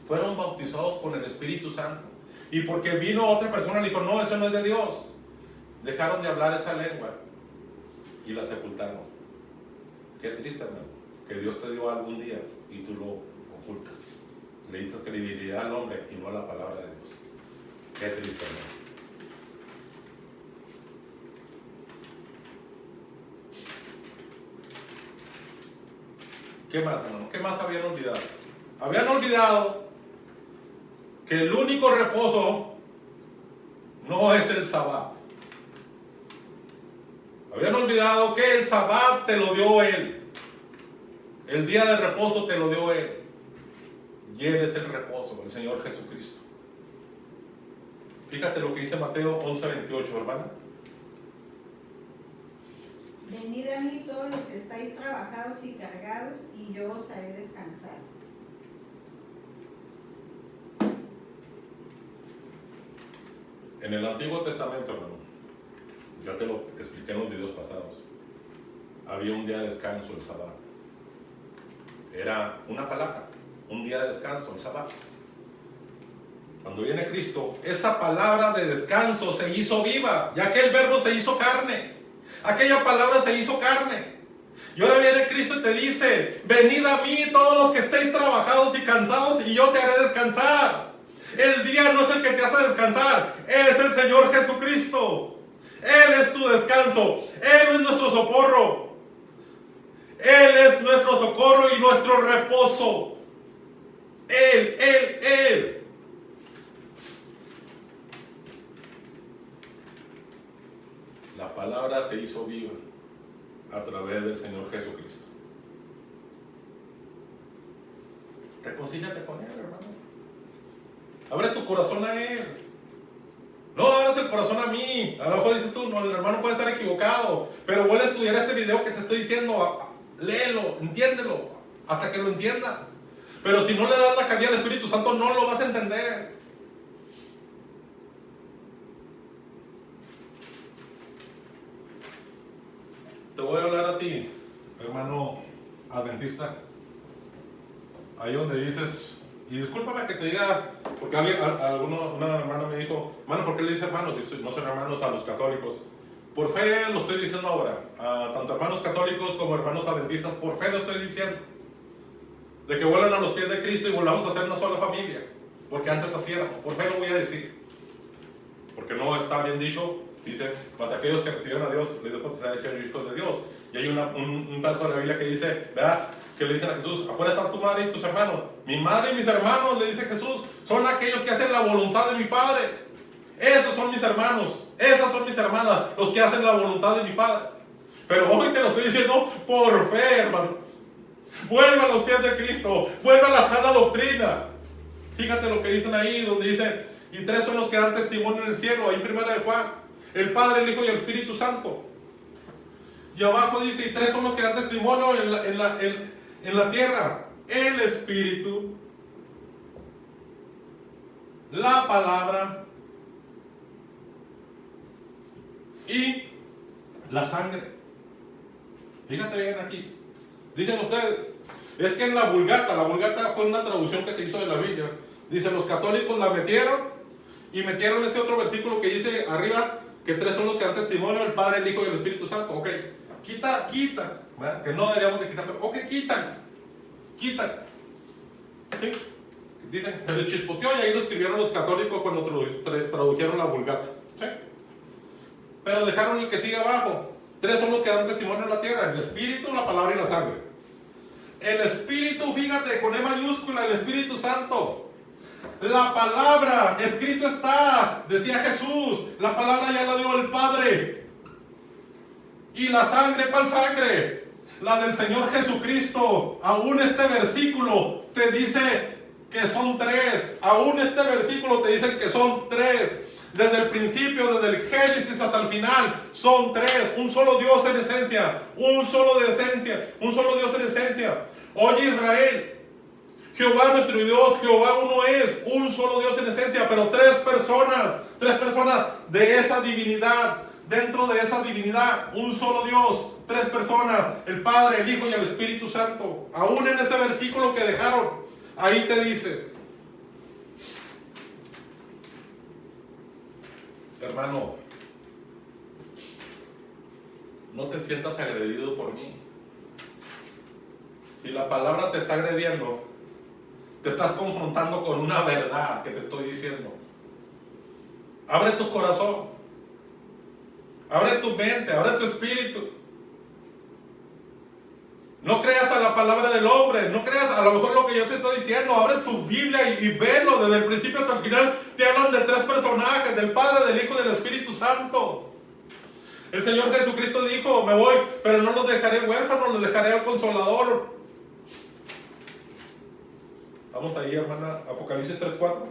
fueron bautizados con el Espíritu Santo, y porque vino otra persona y le dijo, no, eso no es de Dios, dejaron de hablar esa lengua y la sepultaron. Qué triste, hermano, que Dios te dio algún día y tú lo ocultas. Le diste credibilidad al hombre y no a la palabra de Dios. Qué triste, hermano. ¿Qué más, hermano? ¿Qué más habían olvidado? Habían olvidado que el único reposo no es el Sabbat. Habían olvidado que el Sabbat te lo dio Él. El día de reposo te lo dio Él. Y Él es el reposo, el Señor Jesucristo. Fíjate lo que dice Mateo 11:28, hermano. Venid a mí todos los que estáis trabajados y cargados, y yo os haré descansar. En el Antiguo Testamento, hermano, ya te lo expliqué en los videos pasados, había un día de descanso, el Sabbat. Era una palabra, un día de descanso, el Sabbat. Cuando viene Cristo, esa palabra de descanso se hizo viva, ya que el verbo se hizo carne. Aquella palabra se hizo carne. Y ahora viene Cristo y te dice, venid a mí todos los que estéis trabajados y cansados, y yo te haré descansar. El día no es el que te hace descansar, es el Señor Jesucristo. Él es tu descanso, Él es nuestro socorro. Él es nuestro socorro y nuestro reposo. Él. La palabra se hizo viva a través del Señor Jesucristo. Reconcíliate con Él, hermano. Abre tu corazón a Él. No abras el corazón a mí. A lo mejor dices tú, no, el hermano puede estar equivocado, pero vuelve a estudiar este video que te estoy diciendo. Léelo, entiéndelo, hasta que lo entiendas. Pero si no le das la cabida al Espíritu Santo, no lo vas a entender. Te voy a hablar a ti, hermano adventista, ahí donde dices, y discúlpame que te diga, porque una hermana me dijo, hermano, ¿por qué le dice hermanos? Si no son hermanos a los católicos. Por fe lo estoy diciendo ahora, a tanto hermanos católicos como hermanos adventistas, por fe lo estoy diciendo, de que vuelvan a los pies de Cristo y volvamos a ser una sola familia, porque antes así éramos. Por fe lo voy a decir, porque no está bien dicho. Dice, mas aquellos que recibieron a Dios les dio potestad de ser hijos de Dios. Y hay un paso de la Biblia que dice, ¿verdad? Que le dicen a Jesús, afuera está tu madre y tus hermanos. Mi madre y mis hermanos, le dice Jesús, son aquellos que hacen la voluntad de mi Padre. Esos son mis hermanos, esas son mis hermanas, los que hacen la voluntad de mi Padre. Pero hoy te lo estoy diciendo por fe, hermano. Vuelve a los pies de Cristo, vuelve a la sana doctrina. Fíjate lo que dicen ahí, donde dice, y tres son los que dan testimonio en el cielo, ahí en Primera de Juan. El Padre, el Hijo y el Espíritu Santo. Y abajo dice, y tres son los que dan testimonio en la tierra. El Espíritu, la palabra y la sangre. Fíjate bien aquí. Dicen ustedes, Es que en la Vulgata fue una traducción que se hizo de la Biblia. Dice, los católicos la metieron y metieron ese otro versículo que dice arriba que tres son los que dan testimonio, el Padre, el Hijo y el Espíritu Santo. Ok, quita, ¿verdad? Que no deberíamos de quitar, pero ok, quitan. ¿Sí? Dicen, se les chispoteó y ahí lo escribieron los católicos cuando tradujeron la Vulgata. ¿Sí? Pero dejaron el que sigue abajo. Tres son los que dan testimonio en la tierra: el Espíritu, la palabra y la sangre. El Espíritu, fíjate, con E mayúscula, el Espíritu Santo. La palabra, escrito está, decía Jesús, la palabra ya la dio el Padre. Y la sangre, ¿cuál sangre? La del Señor Jesucristo. Aún este versículo te dice que son tres. Aún este versículo te dice que son tres. Desde el principio, desde el Génesis hasta el final, son tres. Un solo Dios en esencia. Un solo Dios en esencia. Oye, Israel, Jehová nuestro Dios, Jehová uno es, un solo Dios en esencia, pero tres personas de esa divinidad, dentro de esa divinidad, un solo Dios, tres personas, el Padre, el Hijo y el Espíritu Santo. Aún en ese versículo que dejaron, ahí te dice, hermano, no te sientas agredido por mí. Si la palabra te está agrediendo, te estás confrontando con una verdad que te estoy diciendo. Abre tu corazón, abre tu mente, abre tu espíritu. No creas a la palabra del hombre, no creas a lo mejor lo que yo te estoy diciendo. Abre tu Biblia y velo desde el principio hasta el final. Te hablan de tres personajes: del Padre, del Hijo y del Espíritu Santo. El Señor Jesucristo dijo, me voy, pero no los dejaré huérfanos, los dejaré al Consolador. Vamos ahí, hermana, Apocalipsis 3:4.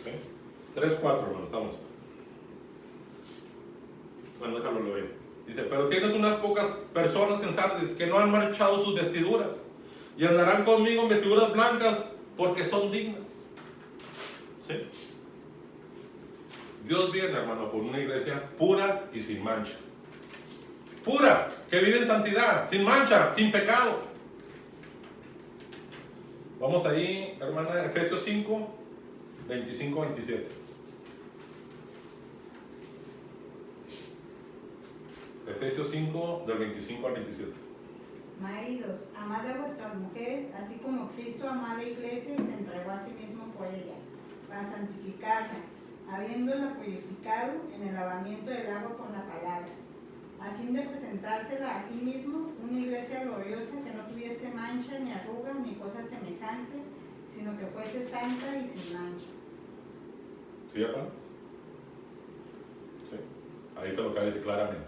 ¿Sí? 3:4, hermano, estamos. Bueno, déjalo lo veo. Dice, pero tienes unas pocas personas en Sardis que no han manchado sus vestiduras y andarán conmigo en vestiduras blancas porque son dignas. ¿Sí? Dios viene, hermano, por una iglesia pura y sin mancha. Pura, que vive en santidad, sin mancha, sin pecado. Vamos ahí, hermana, Efesios 5, 25-27. Efesios 5, del 25 al 27. Maridos, amad a vuestras mujeres, así como Cristo amó a la iglesia y se entregó a sí mismo por ella, para santificarla, habiéndola purificado en el lavamiento del agua por la palabra, a fin de presentársela a sí mismo una iglesia gloriosa que no tuviese mancha, ni arruga, ni cosa semejante, sino que fuese santa y sin mancha. ¿Sí, hermanos? Sí. Ahí te lo acaba de decir claramente,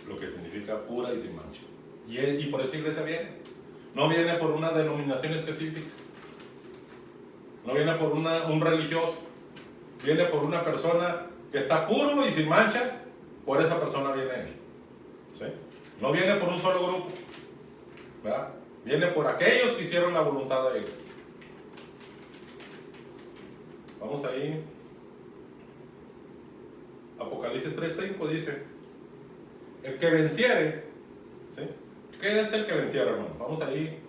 lo que significa pura y sin mancha. Y por esa iglesia viene. No viene por una denominación específica. No viene por un religioso. Viene por una persona que está puro y sin mancha. Por esa persona viene él. ¿Sí? No viene por un solo grupo, ¿verdad? Viene por aquellos que hicieron la voluntad de él. Vamos ahí. Apocalipsis 3:5 dice, el que venciere, ¿sí? ¿Qué es el que venciere, hermano? Vamos ahí.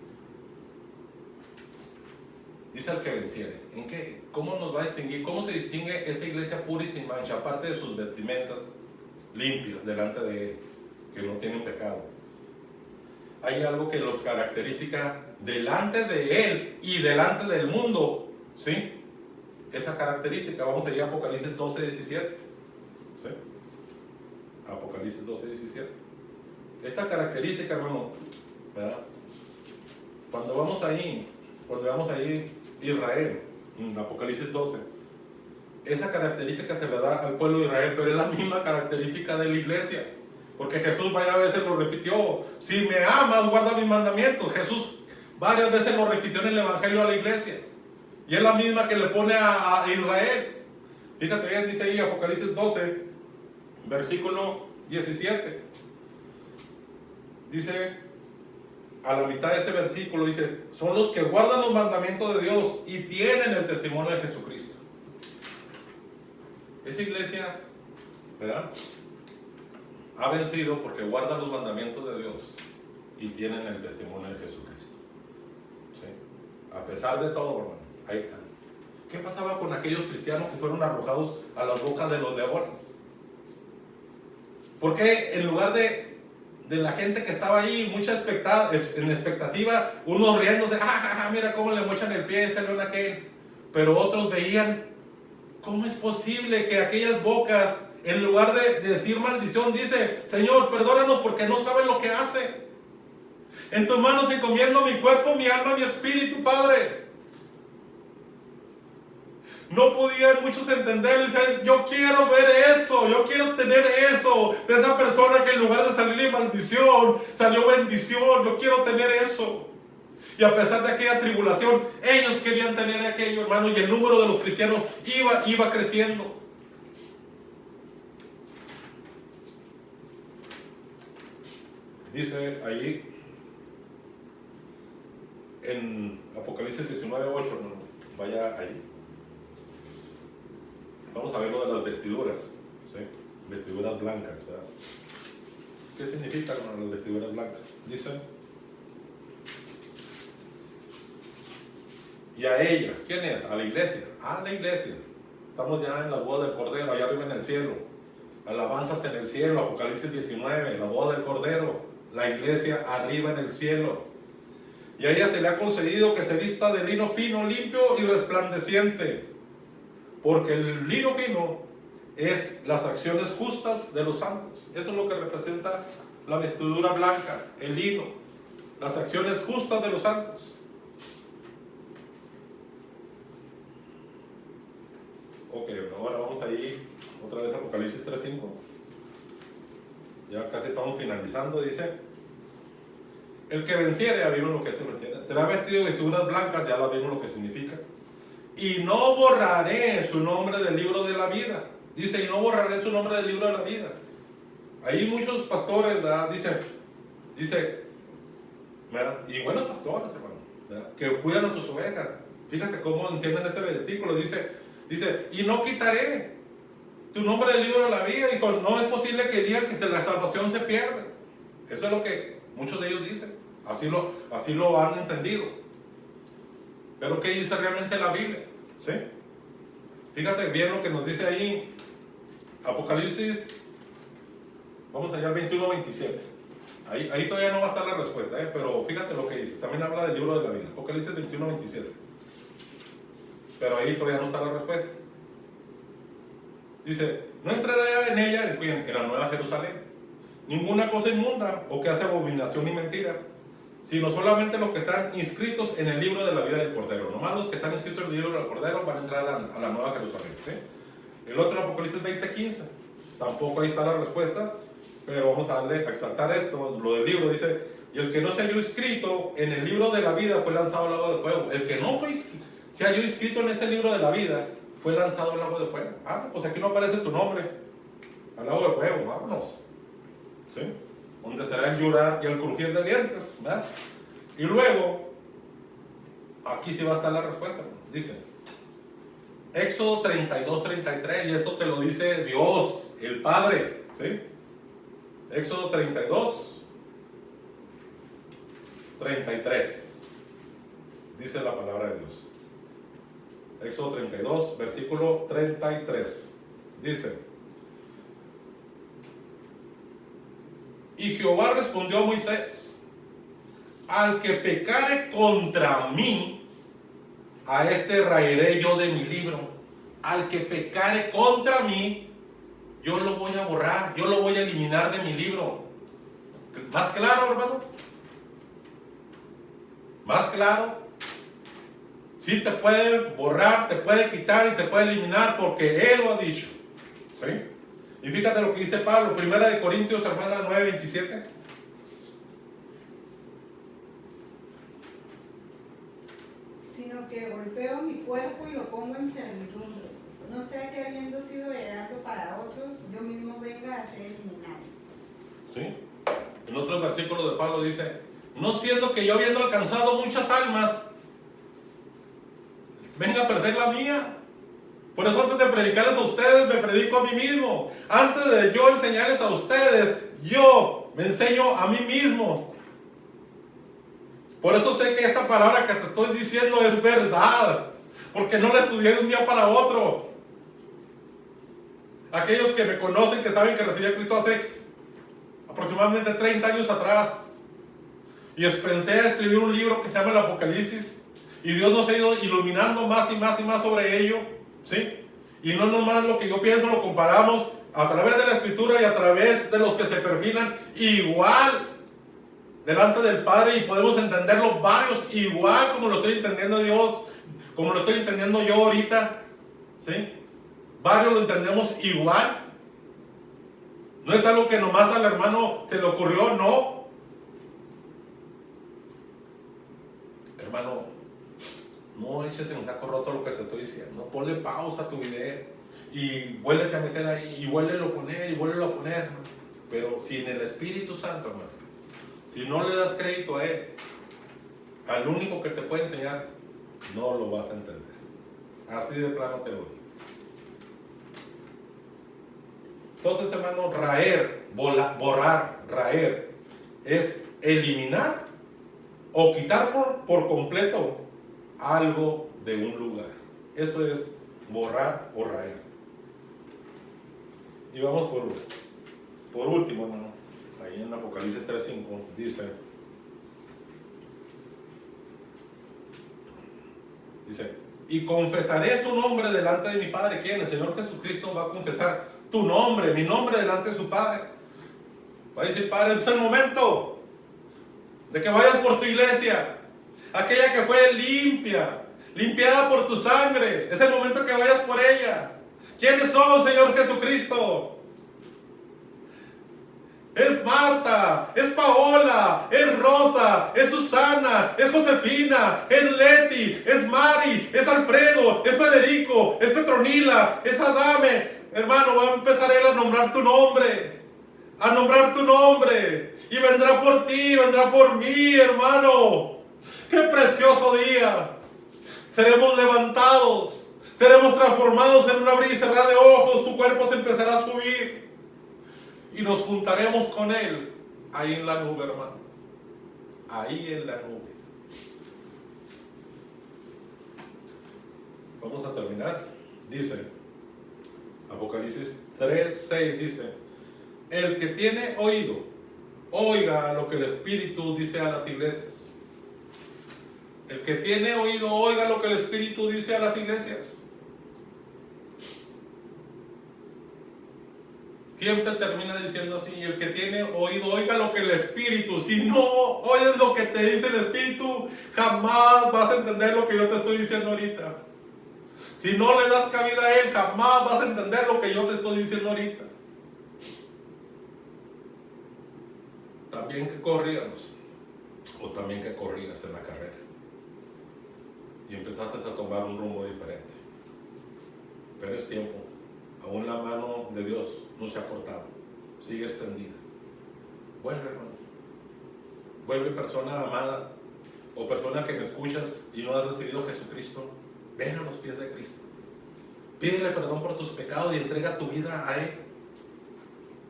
Dice el que venciere. ¿En qué? ¿Cómo nos va a distinguir? ¿Cómo se distingue esa iglesia pura y sin mancha? Aparte de sus vestimentas limpias delante de él, que no tienen pecado. Hay algo que los caracteriza delante de él y delante del mundo, ¿sí? Esa característica, vamos a ir a Apocalipsis 12:17. ¿Sí? Apocalipsis 12:17. Esta característica, hermano, ¿verdad? Cuando vamos ahí Israel, en Apocalipsis 12, esa característica se le da al pueblo de Israel, pero es la misma característica de la iglesia. Porque Jesús varias veces lo repitió. Si me amas, guarda mis mandamientos. Jesús varias veces lo repitió en el Evangelio a la iglesia. Y es la misma que le pone a Israel. Fíjate bien, dice ahí Apocalipsis 12, versículo 17. Dice, a la mitad de este versículo dice, son los que guardan los mandamientos de Dios y tienen el testimonio de Jesucristo. Esa iglesia, ¿verdad?, ha vencido porque guarda los mandamientos de Dios y tienen el testimonio de Jesucristo. ¿Sí? A pesar de todo, hermano, ahí están. ¿Qué pasaba con aquellos cristianos que fueron arrojados a las bocas de los leones? ¿Por qué en lugar de la gente que estaba ahí, en expectativa, unos riéndose, mira cómo le mochan el pie a ese león aquel? Pero otros veían, ¿cómo es posible que aquellas bocas, en lugar de decir maldición, dice, Señor, perdónanos porque no saben lo que hacen? En tus manos encomiendo mi cuerpo, mi alma, mi espíritu, Padre. No podían muchos entenderlo y decir, yo quiero ver eso, yo quiero tener eso, de esa persona que en lugar de salirle maldición, salió bendición, yo quiero tener eso. Y a pesar de aquella tribulación, ellos querían tener aquello, hermano, y el número de los cristianos iba creciendo. Dice allí en Apocalipsis 19:8, hermano, vaya allí. Vamos a ver lo de las vestiduras, ¿sí? Vestiduras blancas, ¿verdad? ¿Qué significan, hermano, las vestiduras blancas? Dice, y a ella, ¿quién es? A la iglesia. A la iglesia. Estamos ya en la boda del Cordero, allá arriba en el cielo. Alabanzas en el cielo, Apocalipsis 19, la boda del Cordero. La iglesia arriba en el cielo. Y a ella se le ha concedido que se vista de lino fino, limpio y resplandeciente. Porque el lino fino es las acciones justas de los santos. Eso es lo que representa la vestidura blanca, el lino. Las acciones justas de los santos. Ok, ahora vamos a ir otra vez a Apocalipsis 3:5. Ya casi estamos finalizando. Dice, el que venciere, ya vimos lo que es el venciere, será vestido de vestiduras blancas, ya lo vimos lo que significa. Y no borraré su nombre del libro de la vida. Dice, y no borraré su nombre del libro de la vida. Ahí muchos pastores, ¿verdad? Dice, ¿verdad? Y buenos pastores, hermano, ¿verdad? Que cuidan a sus ovejas. Fíjate cómo entienden este versículo. Dice, y no quitaré tu nombre del libro de la vida. Dijo, no es posible que digan que la salvación se pierde. Eso es lo que muchos de ellos dicen. Así lo han entendido. Pero ¿qué dice realmente la Biblia? ¿Sí? Fíjate bien lo que nos dice ahí Apocalipsis. Vamos allá al 21-27. Ahí todavía no va a estar la respuesta, pero fíjate lo que dice. También habla del libro de la vida. Apocalipsis 21-27. Pero ahí todavía no está la respuesta. Dice, no entrará en ella, en la nueva Jerusalén, ninguna cosa inmunda o que hace abominación y mentira, sino solamente los que están inscritos en el libro de la vida del Cordero. Nomás los que están inscritos en el libro del Cordero van a entrar a la nueva Jerusalén. ¿Sí? El otro, Apocalipsis 20:15, tampoco ahí está la respuesta, pero vamos a exaltar esto. Lo del libro dice, y el que no se halló inscrito en el libro de la vida fue lanzado al lago de fuego. El que no se halló inscrito en ese libro de la vida fue lanzado al lago de fuego. Pues aquí no aparece tu nombre. Al lago de fuego, vámonos. ¿Sí? Donde será el llorar y el crujir de dientes, ¿verdad? Y luego, aquí sí va a estar la respuesta. Dice, Éxodo 32-33, y esto te lo dice Dios, el Padre, ¿sí? Éxodo 32-33, dice la palabra de Dios. Éxodo 32, versículo 33, dice, y Jehová respondió a Moisés, al que pecare contra mí, a este raeré yo de mi libro. Al que pecare contra mí, yo lo voy a borrar, yo lo voy a eliminar de mi libro. ¿Más claro, hermano? ¿Más claro? Sí, te puede borrar, te puede quitar y te puede eliminar porque Él lo ha dicho. ¿Sí? Y fíjate lo que dice Pablo, 1 Corintios, hermana, 9:27. Sino que golpeo mi cuerpo y lo pongo en servidumbre. No sea que habiendo sido heredado para otros, yo mismo venga a ser eliminado. ¿Sí? En otros versículos de Pablo dice, no siendo que yo habiendo alcanzado muchas almas, venga a perder la mía. Por eso antes de predicarles a ustedes, me predico a mí mismo. Antes de yo enseñarles a ustedes, yo me enseño a mí mismo. Por eso sé que esta palabra que te estoy diciendo es verdad, porque no la estudié de un día para otro. Aquellos que me conocen, que saben que recibí a Cristo hace aproximadamente 30 años atrás, y pensé a escribir un libro que se llama el Apocalipsis, y Dios nos ha ido iluminando más y más y más sobre ello, ¿sí? Y no nomás lo que yo pienso, lo comparamos a través de la Escritura y a través de los que se perfilan igual delante del Padre, y podemos entenderlos varios igual como lo estoy entendiendo Dios, como lo estoy entendiendo yo ahorita, ¿sí? Varios lo entendemos igual. No es algo que nomás al hermano se le ocurrió, no. Hermano, no eches en saco roto lo que te estoy diciendo. Ponle pausa a tu video y vuélvete a meter ahí y vuélvelo a poner y vuélvelo a poner, hermano. Pero sin el Espíritu Santo, hermano, si no le das crédito a Él, al único que te puede enseñar, no lo vas a entender. Así de plano te lo digo. Entonces, hermano, borrar, raer, es eliminar o quitar por completo algo de un lugar. Eso es borrar o raer. Y vamos por último, hermano. Ahí en Apocalipsis 3:5 dice, y confesaré su nombre delante de mi Padre. ¿Quién? El Señor Jesucristo va a confesar tu nombre, mi nombre delante de su Padre. Va a decir: Padre, es el momento de que vayas por tu iglesia, aquella que fue limpiada por tu sangre. Es el momento que vayas por ella. ¿Quiénes son, Señor Jesucristo? Es Marta, es Paola, es Rosa, es Susana, es Josefina, es Leti, es Mari, es Alfredo, es Federico, es Petronila, es Adame. Hermano, va a empezar él a nombrar tu nombre. A nombrar tu nombre. Y vendrá por ti, vendrá por mí, hermano. ¡Qué precioso día! Seremos levantados. Seremos transformados en un abrir y cerrar de ojos. Tu cuerpo se empezará a subir. Y nos juntaremos con Él ahí en la nube, hermano. Ahí en la nube. Vamos a terminar. Dice Apocalipsis 3:6, dice: el que tiene oído, oiga lo que el Espíritu dice a las iglesias. El que tiene oído, oiga lo que el Espíritu dice a las iglesias. Siempre termina diciendo así: el que tiene oído, oiga lo que el Espíritu. Si no oyes lo que te dice el Espíritu, jamás vas a entender lo que yo te estoy diciendo ahorita. Si no le das cabida a Él, jamás vas a entender lo que yo te estoy diciendo ahorita. También que corríamos, o también que corrías en la carrera y empezaste a tomar un rumbo diferente. Pero es tiempo. Aún la mano de Dios no se ha cortado, sigue extendida. Vuelve, hermano. Vuelve, persona amada, o persona que me escuchas y no has recibido a Jesucristo. Ven a los pies de Cristo. Pídele perdón por tus pecados y entrega tu vida a Él.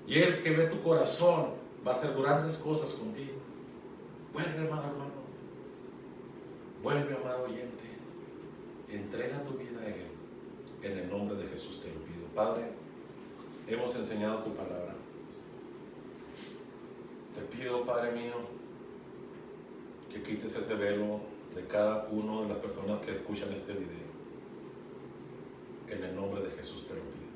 Y Él, que ve tu corazón, va a hacer grandes cosas contigo. Vuelve, amado hermano. Vuelve, amado oyente. Entrega tu vida a Él. En el nombre de Jesús te lo pido. Padre, hemos enseñado tu palabra. Te pido, Padre mío, que quites ese velo de cada uno de las personas que escuchan este video. En el nombre de Jesús te lo pido.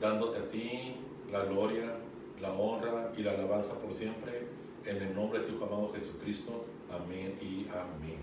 Dándote a ti la gloria, la honra y la alabanza por siempre. En el nombre de tu amado Jesucristo. Amén y amén.